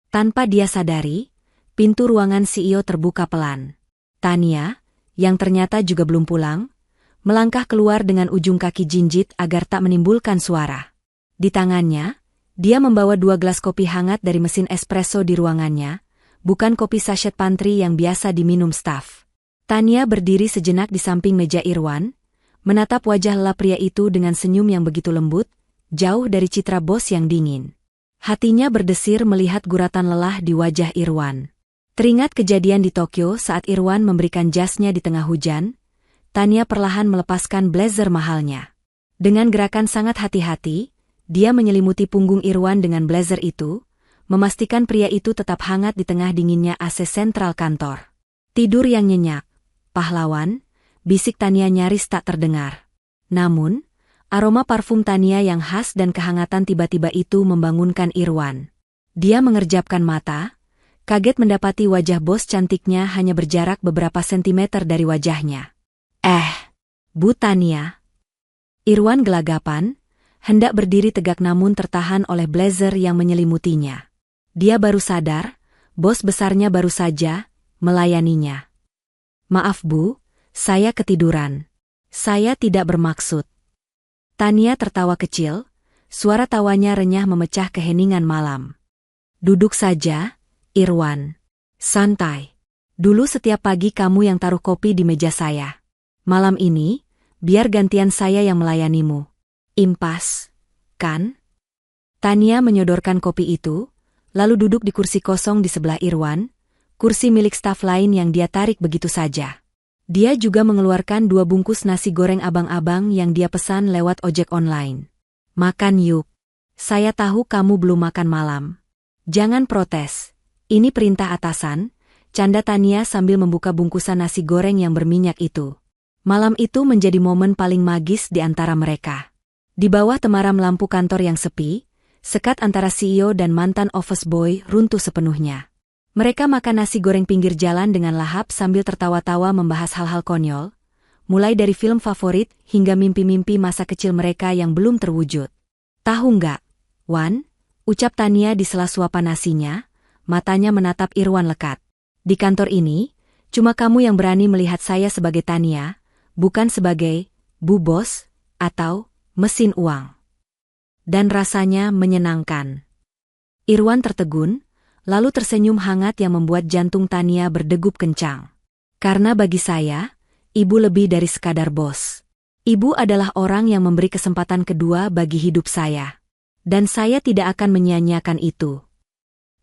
Tanpa dia sadari, pintu ruangan CEO terbuka pelan. Tania, yang ternyata juga belum pulang, melangkah keluar dengan ujung kaki jinjit agar tak menimbulkan suara. Di tangannya, dia membawa 2 gelas kopi hangat dari mesin espresso di ruangannya, bukan kopi sachet pantry yang biasa diminum staf. Tania berdiri sejenak di samping meja Irwan, menatap wajah lelah pria itu dengan senyum yang begitu lembut, jauh dari citra bos yang dingin. Hatinya berdesir melihat guratan lelah di wajah Irwan. Teringat kejadian di Tokyo saat Irwan memberikan jasnya di tengah hujan, Tania perlahan melepaskan blazer mahalnya. Dengan gerakan sangat hati-hati, dia menyelimuti punggung Irwan dengan blazer itu, memastikan pria itu tetap hangat di tengah dinginnya AC sentral kantor. Tidur yang nyenyak, pahlawan, bisik Tania nyaris tak terdengar. Namun, aroma parfum Tania yang khas dan kehangatan tiba-tiba itu membangunkan Irwan. Dia mengerjapkan mata, kaget mendapati wajah bos cantiknya hanya berjarak beberapa sentimeter dari wajahnya. Bu Tania. Irwan gelagapan, hendak berdiri tegak namun tertahan oleh blazer yang menyelimutinya. Dia baru sadar, bos besarnya baru saja melayaninya. Maaf Bu, saya ketiduran. Saya tidak bermaksud. Tania tertawa kecil, suara tawanya renyah memecah keheningan malam. Duduk saja, Irwan. Santai. Dulu setiap pagi kamu yang taruh kopi di meja saya. Malam ini, biar gantian saya yang melayanimu. Impas, kan? Tania menyodorkan kopi itu, lalu duduk di kursi kosong di sebelah Irwan, kursi milik staf lain yang dia tarik begitu saja. Dia juga mengeluarkan 2 bungkus nasi goreng abang-abang yang dia pesan lewat ojek online. Makan yuk. Saya tahu kamu belum makan malam. Jangan protes. Ini perintah atasan, canda Tania sambil membuka bungkusan nasi goreng yang berminyak itu. Malam itu menjadi momen paling magis di antara mereka. Di bawah temaram lampu kantor yang sepi, sekat antara CEO dan mantan office boy runtuh sepenuhnya. Mereka makan nasi goreng pinggir jalan dengan lahap sambil tertawa-tawa membahas hal-hal konyol, mulai dari film favorit hingga mimpi-mimpi masa kecil mereka yang belum terwujud. Tahu nggak, Wan? Ucap Tania di sela suapan nasinya, matanya menatap Irwan lekat. Di kantor ini, cuma kamu yang berani melihat saya sebagai Tania, bukan sebagai Bu Bos atau mesin uang. Dan rasanya menyenangkan. Irwan tertegun, lalu tersenyum hangat yang membuat jantung Tania berdegup kencang. Karena bagi saya, ibu lebih dari sekadar bos. Ibu adalah orang yang memberi kesempatan kedua bagi hidup saya. Dan saya tidak akan menyia-nyiakan itu.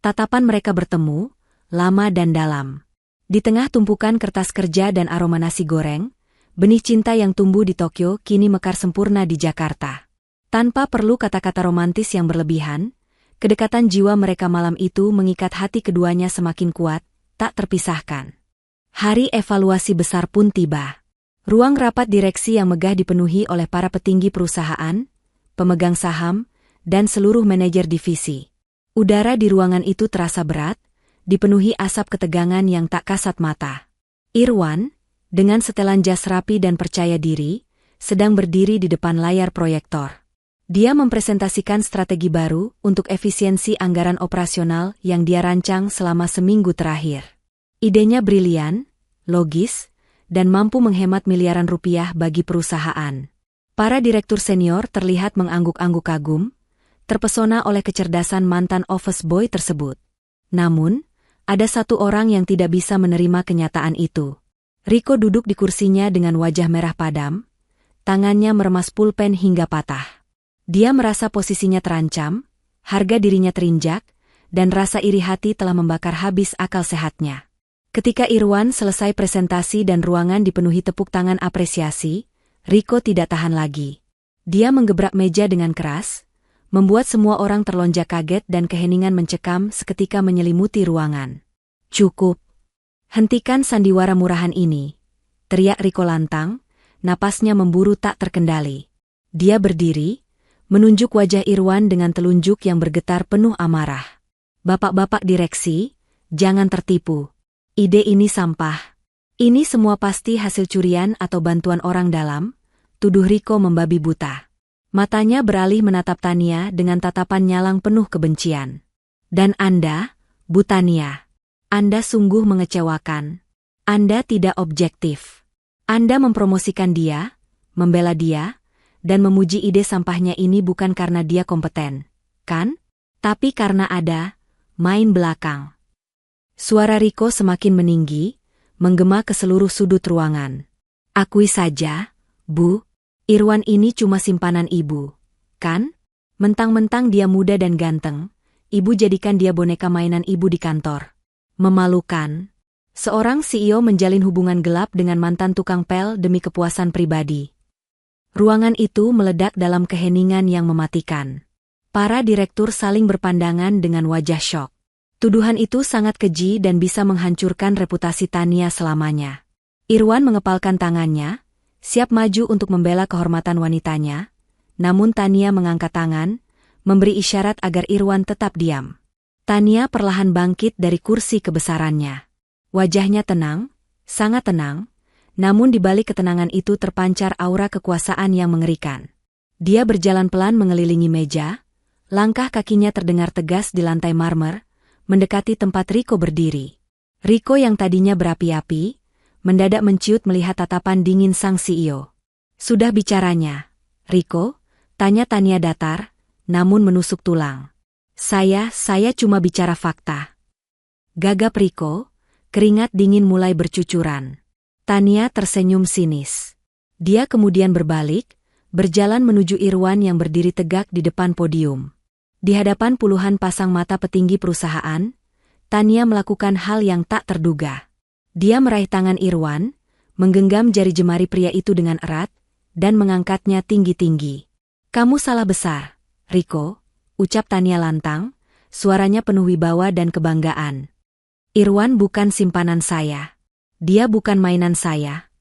Tatapan mereka bertemu, lama dan dalam. Di tengah tumpukan kertas kerja dan aroma nasi goreng, benih cinta yang tumbuh di Tokyo kini mekar sempurna di Jakarta. Tanpa perlu kata-kata romantis yang berlebihan, kedekatan jiwa mereka malam itu mengikat hati keduanya semakin kuat, tak terpisahkan. Hari evaluasi besar pun tiba. Ruang rapat direksi yang megah dipenuhi oleh para petinggi perusahaan, pemegang saham, dan seluruh manajer divisi. Udara di ruangan itu terasa berat, dipenuhi asap ketegangan yang tak kasat mata. Irwan, dengan setelan jas rapi dan percaya diri, sedang berdiri di depan layar proyektor. Dia mempresentasikan strategi baru untuk efisiensi anggaran operasional yang dia rancang selama seminggu terakhir. Idenya brilian, logis, dan mampu menghemat miliaran rupiah bagi perusahaan. Para direktur senior terlihat mengangguk-angguk kagum, terpesona oleh kecerdasan mantan office boy tersebut. Namun, ada satu orang yang tidak bisa menerima kenyataan itu. Rico duduk di kursinya dengan wajah merah padam, tangannya meremas pulpen hingga patah. Dia merasa posisinya terancam, harga dirinya terinjak, dan rasa iri hati telah membakar habis akal sehatnya. Ketika Irwan selesai presentasi dan ruangan dipenuhi tepuk tangan apresiasi, Rico tidak tahan lagi. Dia menggebrak meja dengan keras, membuat semua orang terlonjak kaget dan keheningan mencekam seketika menyelimuti ruangan. "Cukup. Hentikan sandiwara murahan ini," teriak Rico lantang, napasnya memburu tak terkendali. Dia berdiri, menunjuk wajah Irwan dengan telunjuk yang bergetar penuh amarah. "Bapak-bapak direksi, jangan tertipu. Ide ini sampah. Ini semua pasti hasil curian atau bantuan orang dalam," tuduh Rico membabi buta. Matanya beralih menatap Tania dengan tatapan nyalang penuh kebencian. "Dan Anda, Bu Tania, Anda sungguh mengecewakan. Anda tidak objektif. Anda mempromosikan dia, membela dia, dan memuji ide sampahnya ini bukan karena dia kompeten, kan? Tapi karena ada main belakang." Suara Rico semakin meninggi, menggema ke seluruh sudut ruangan. "Akui saja, Bu, Irwan ini cuma simpanan Ibu, kan? Mentang-mentang dia muda dan ganteng, Ibu jadikan dia boneka mainan Ibu di kantor. Memalukan. Seorang CEO menjalin hubungan gelap dengan mantan tukang pel demi kepuasan pribadi." Ruangan itu meledak dalam keheningan yang mematikan. Para direktur saling berpandangan dengan wajah syok. Tuduhan itu sangat keji dan bisa menghancurkan reputasi Tania selamanya. Irwan mengepalkan tangannya, siap maju untuk membela kehormatan wanitanya, namun Tania mengangkat tangan, memberi isyarat agar Irwan tetap diam. Tania perlahan bangkit dari kursi kebesarannya. Wajahnya tenang, sangat tenang, namun di balik ketenangan itu terpancar aura kekuasaan yang mengerikan. Dia berjalan pelan mengelilingi meja, langkah kakinya terdengar tegas di lantai marmer, mendekati tempat Rico berdiri. Rico yang tadinya berapi-api, mendadak menciut melihat tatapan dingin sang CEO. "Sudah bicaranya, Rico?" tanya Tania datar, namun menusuk tulang. Saya cuma bicara fakta." Gagap Rico, keringat dingin mulai bercucuran. Tania tersenyum sinis. Dia kemudian berbalik, berjalan menuju Irwan yang berdiri tegak di depan podium. Di hadapan puluhan pasang mata petinggi perusahaan, Tania melakukan hal yang tak terduga. Dia meraih tangan Irwan, menggenggam jari jemari pria itu dengan erat, dan mengangkatnya tinggi-tinggi. "Kamu salah besar, Rico," ucap Tania lantang, suaranya penuh wibawa dan kebanggaan. "Irwan bukan simpanan saya. Dia bukan mainan saya."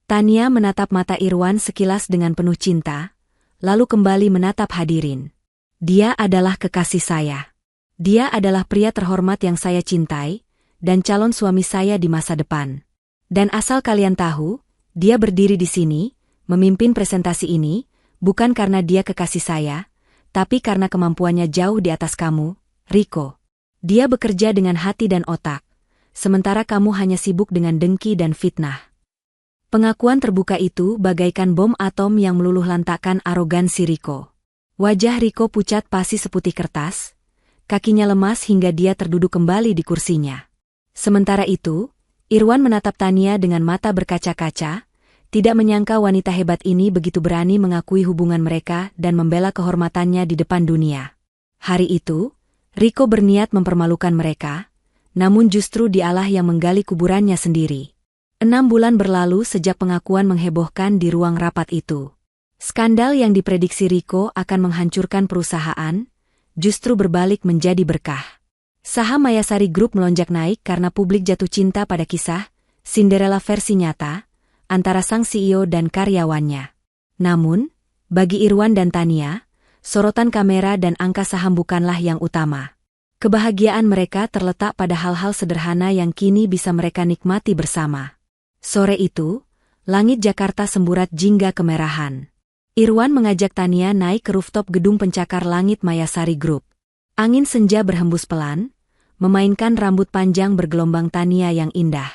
Tania menatap mata Irwan sekilas dengan penuh cinta, lalu kembali menatap hadirin. "Dia adalah kekasih saya. Dia adalah pria terhormat yang saya cintai, dan calon suami saya di masa depan. Dan asal kalian tahu, dia berdiri di sini, memimpin presentasi ini, bukan karena dia kekasih saya, tapi karena kemampuannya jauh di atas kamu, Rico. Dia bekerja dengan hati dan otak, sementara kamu hanya sibuk dengan dengki dan fitnah." Pengakuan terbuka itu bagaikan bom atom yang meluluh lantakkan arogansi Rico. Wajah Rico pucat pasi seputih kertas, kakinya lemas hingga dia terduduk kembali di kursinya. Sementara itu, Irwan menatap Tania dengan mata berkaca-kaca, tidak menyangka wanita hebat ini begitu berani mengakui hubungan mereka dan membela kehormatannya di depan dunia. Hari itu, Rico berniat mempermalukan mereka, namun justru dialah yang menggali kuburannya sendiri. 6 bulan berlalu sejak pengakuan menghebohkan di ruang rapat itu. Skandal yang diprediksi Rico akan menghancurkan perusahaan, justru berbalik menjadi berkah. Saham Mayasari Group melonjak naik karena publik jatuh cinta pada kisah Cinderella versi nyata antara sang CEO dan karyawannya. Namun, bagi Irwan dan Tania, sorotan kamera dan angka saham bukanlah yang utama. Kebahagiaan mereka terletak pada hal-hal sederhana yang kini bisa mereka nikmati bersama. Sore itu, langit Jakarta semburat jingga kemerahan. Irwan mengajak Tania naik ke rooftop gedung pencakar langit Mayasari Group. Angin senja berhembus pelan, memainkan rambut panjang bergelombang Tania yang indah.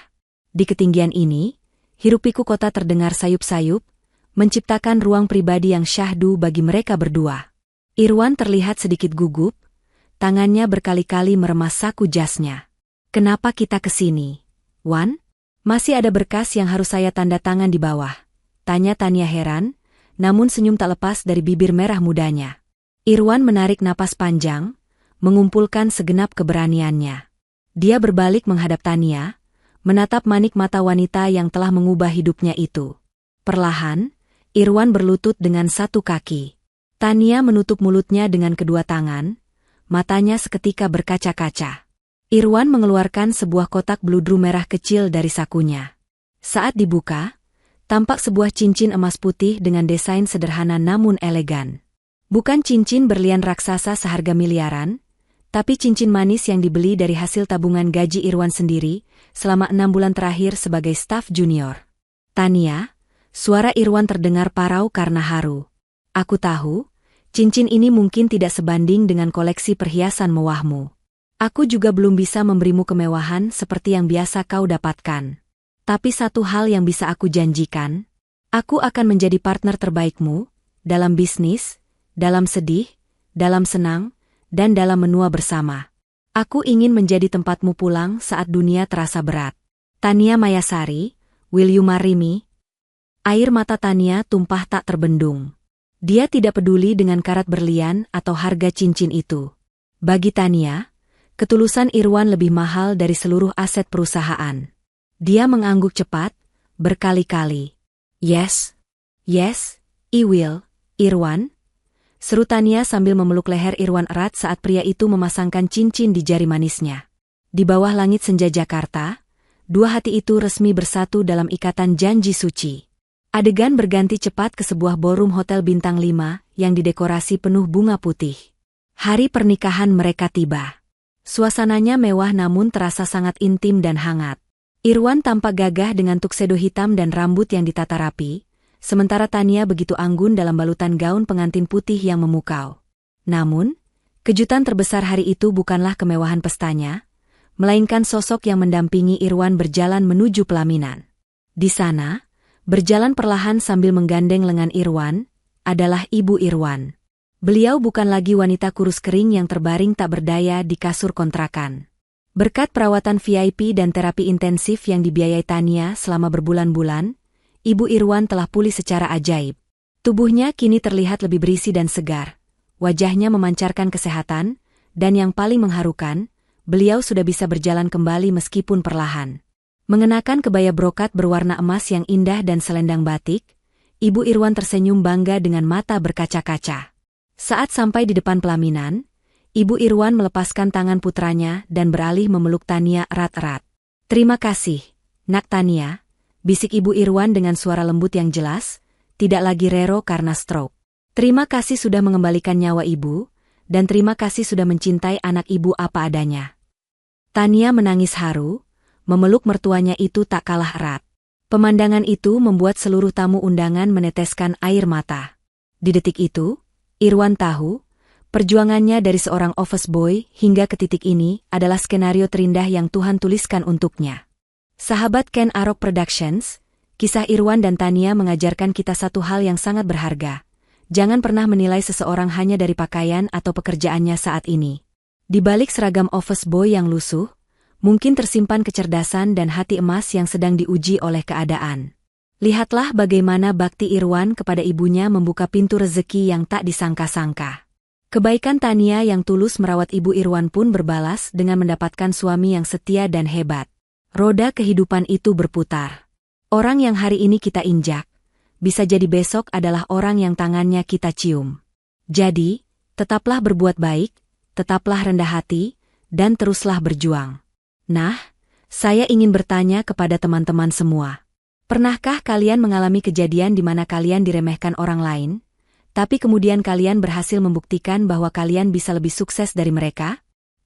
Di ketinggian ini, hiruk-pikuk kota terdengar sayup-sayup, menciptakan ruang pribadi yang syahdu bagi mereka berdua. Irwan terlihat sedikit gugup, tangannya berkali-kali meremas saku jasnya. "Kenapa kita kesini, Wan? Masih ada berkas yang harus saya tanda tangan di bawah?" tanya Tania heran, namun senyum tak lepas dari bibir merah mudanya. Irwan menarik napas panjang, mengumpulkan segenap keberaniannya. Dia berbalik menghadap Tania, menatap manik mata wanita yang telah mengubah hidupnya itu. Perlahan, Irwan berlutut dengan satu kaki. Tania menutup mulutnya dengan kedua tangan, matanya seketika berkaca-kaca. Irwan mengeluarkan sebuah kotak bludru merah kecil dari sakunya. Saat dibuka, tampak sebuah cincin emas putih dengan desain sederhana namun elegan. Bukan cincin berlian raksasa seharga miliaran, tapi cincin manis yang dibeli dari hasil tabungan gaji Irwan sendiri selama 6 bulan terakhir sebagai staf junior. "Tania," suara Irwan terdengar parau karena haru. "Aku tahu, cincin ini mungkin tidak sebanding dengan koleksi perhiasan mewahmu. Aku juga belum bisa memberimu kemewahan seperti yang biasa kau dapatkan. Tapi satu hal yang bisa aku janjikan, aku akan menjadi partner terbaikmu, dalam bisnis, dalam sedih, dalam senang, dan dalam menua bersama. Aku ingin menjadi tempatmu pulang saat dunia terasa berat. Tania Mayasari, will you marry me?" Air mata Tania tumpah tak terbendung. Dia tidak peduli dengan karat berlian atau harga cincin itu. Bagi Tania, ketulusan Irwan lebih mahal dari seluruh aset perusahaan. Dia mengangguk cepat, berkali-kali. Yes, I will, Irwan," seru Tania sambil memeluk leher Irwan erat saat pria itu memasangkan cincin di jari manisnya. Di bawah langit senja Jakarta, dua hati itu resmi bersatu dalam ikatan janji suci. Adegan berganti cepat ke sebuah ballroom hotel bintang 5 yang didekorasi penuh bunga putih. Hari pernikahan mereka tiba. Suasananya mewah namun terasa sangat intim dan hangat. Irwan tampak gagah dengan tuxedo hitam dan rambut yang ditata rapi, sementara Tania begitu anggun dalam balutan gaun pengantin putih yang memukau. Namun, kejutan terbesar hari itu bukanlah kemewahan pestanya, melainkan sosok yang mendampingi Irwan berjalan menuju pelaminan. Di sana, berjalan perlahan sambil menggandeng lengan Irwan, adalah ibu Irwan. Beliau bukan lagi wanita kurus kering yang terbaring tak berdaya di kasur kontrakan. Berkat perawatan VIP dan terapi intensif yang dibiayai Tania selama berbulan-bulan, Ibu Irwan telah pulih secara ajaib. Tubuhnya kini terlihat lebih berisi dan segar. Wajahnya memancarkan kesehatan, dan yang paling mengharukan, beliau sudah bisa berjalan kembali meskipun perlahan. Mengenakan kebaya brokat berwarna emas yang indah dan selendang batik, Ibu Irwan tersenyum bangga dengan mata berkaca-kaca. Saat sampai di depan pelaminan, Ibu Irwan melepaskan tangan putranya dan beralih memeluk Tania erat-erat. "Terima kasih, Nak Tania," bisik Ibu Irwan dengan suara lembut yang jelas, tidak lagi rero karena stroke. "Terima kasih sudah mengembalikan nyawa Ibu, dan terima kasih sudah mencintai anak Ibu apa adanya." Tania menangis haru, memeluk mertuanya itu tak kalah erat. Pemandangan itu membuat seluruh tamu undangan meneteskan air mata. Di detik itu, Irwan tahu, perjuangannya dari seorang office boy hingga ke titik ini adalah skenario terindah yang Tuhan tuliskan untuknya. Sahabat Ken Arok Productions, kisah Irwan dan Tania mengajarkan kita satu hal yang sangat berharga. Jangan pernah menilai seseorang hanya dari pakaian atau pekerjaannya saat ini. Di balik seragam office boy yang lusuh, mungkin tersimpan kecerdasan dan hati emas yang sedang diuji oleh keadaan. Lihatlah bagaimana bakti Irwan kepada ibunya membuka pintu rezeki yang tak disangka-sangka. Kebaikan Tania yang tulus merawat Ibu Irwan pun berbalas dengan mendapatkan suami yang setia dan hebat. Roda kehidupan itu berputar. Orang yang hari ini kita injak, bisa jadi besok adalah orang yang tangannya kita cium. Jadi, tetaplah berbuat baik, tetaplah rendah hati, dan teruslah berjuang. Nah, saya ingin bertanya kepada teman-teman semua. Pernahkah kalian mengalami kejadian di mana kalian diremehkan orang lain, tapi kemudian kalian berhasil membuktikan bahwa kalian bisa lebih sukses dari mereka?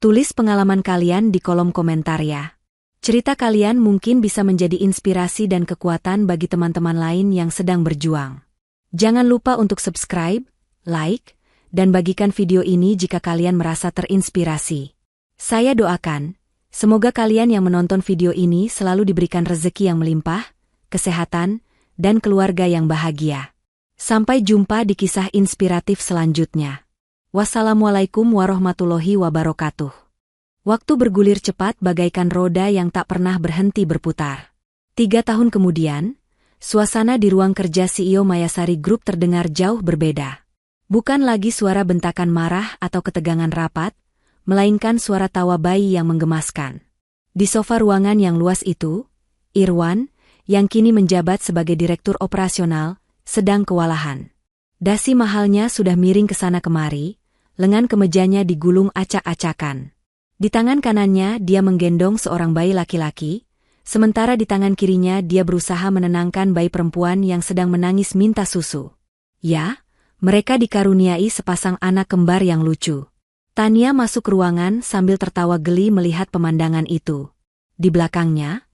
Tulis pengalaman kalian di kolom komentar ya. Cerita kalian mungkin bisa menjadi inspirasi dan kekuatan bagi teman-teman lain yang sedang berjuang. Jangan lupa untuk subscribe, like, dan bagikan video ini jika kalian merasa terinspirasi. Saya doakan, semoga kalian yang menonton video ini selalu diberikan rezeki yang melimpah, kesehatan, dan keluarga yang bahagia. Sampai jumpa di kisah inspiratif selanjutnya. Wassalamualaikum warahmatullahi wabarakatuh. Waktu bergulir cepat bagaikan roda yang tak pernah berhenti berputar. 3 tahun kemudian, suasana di ruang kerja CEO Mayasari Group terdengar jauh berbeda. Bukan lagi suara bentakan marah atau ketegangan rapat, melainkan suara tawa bayi yang menggemaskan. Di sofa ruangan yang luas itu, Irwan, yang kini menjabat sebagai direktur operasional, sedang kewalahan. Dasi mahalnya sudah miring ke sana kemari, lengan kemejanya digulung acak-acakan. Di tangan kanannya dia menggendong seorang bayi laki-laki, sementara di tangan kirinya dia berusaha menenangkan bayi perempuan yang sedang menangis minta susu. Ya, mereka dikaruniai sepasang anak kembar yang lucu. Tania masuk ruangan sambil tertawa geli melihat pemandangan itu. Di belakangnya,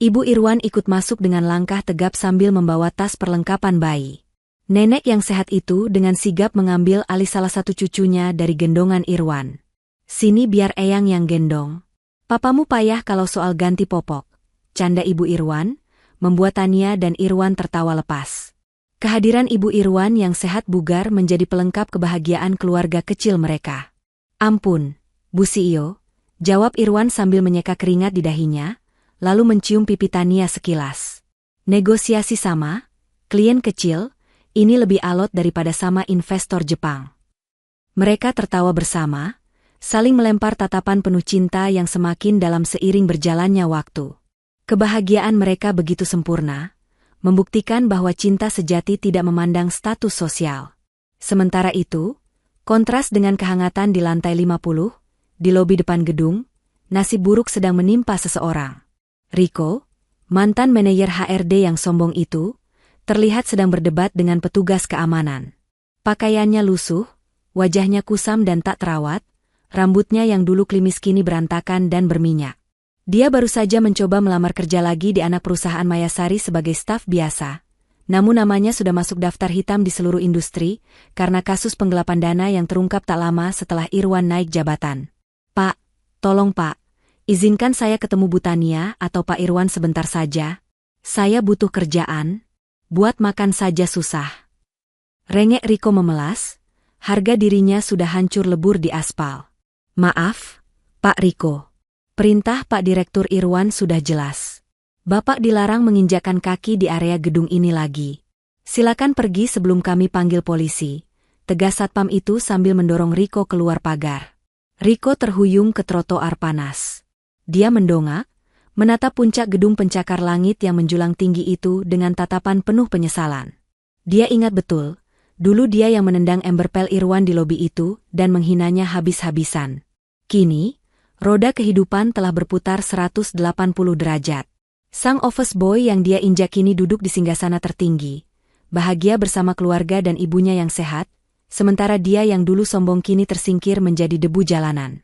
Ibu Irwan ikut masuk dengan langkah tegap sambil membawa tas perlengkapan bayi. Nenek yang sehat itu dengan sigap mengambil alih salah satu cucunya dari gendongan Irwan. "Sini biar eyang yang gendong. Papamu payah kalau soal ganti popok," canda Ibu Irwan, membuat Tania dan Irwan tertawa lepas. Kehadiran Ibu Irwan yang sehat bugar menjadi pelengkap kebahagiaan keluarga kecil mereka. "Ampun, Bu CEO," jawab Irwan sambil menyeka keringat di dahinya, lalu mencium pipi Tania sekilas. "Negosiasi sama, klien kecil, ini lebih alot daripada sama investor Jepang." Mereka tertawa bersama, saling melempar tatapan penuh cinta yang semakin dalam seiring berjalannya waktu. Kebahagiaan mereka begitu sempurna, membuktikan bahwa cinta sejati tidak memandang status sosial. Sementara itu, kontras dengan kehangatan di lantai 50, di lobi depan gedung, nasib buruk sedang menimpa seseorang. Riko, mantan manajer HRD yang sombong itu, terlihat sedang berdebat dengan petugas keamanan. Pakaiannya lusuh, wajahnya kusam dan tak terawat, rambutnya yang dulu klimis kini berantakan dan berminyak. Dia baru saja mencoba melamar kerja lagi di anak perusahaan Mayasari sebagai staf biasa, namun namanya sudah masuk daftar hitam di seluruh industri karena kasus penggelapan dana yang terungkap tak lama setelah Irwan naik jabatan. "Pak, tolong Pak, izinkan saya ketemu Bu Tania atau Pak Irwan sebentar saja. Saya butuh kerjaan. Buat makan saja susah." Rengek Riko memelas, harga dirinya sudah hancur lebur di aspal. "Maaf, Pak Riko. Perintah Pak Direktur Irwan sudah jelas. Bapak dilarang menginjakkan kaki di area gedung ini lagi. Silakan pergi sebelum kami panggil polisi," tegas satpam itu sambil mendorong Riko keluar pagar. Riko terhuyung ke trotoar panas. Dia mendongak, menatap puncak gedung pencakar langit yang menjulang tinggi itu dengan tatapan penuh penyesalan. Dia ingat betul, dulu dia yang menendang ember pel Irwan di lobi itu dan menghinanya habis-habisan. Kini, roda kehidupan telah berputar 180 derajat. Sang office boy yang dia injak kini duduk di singgasana tertinggi, bahagia bersama keluarga dan ibunya yang sehat, sementara dia yang dulu sombong kini tersingkir menjadi debu jalanan.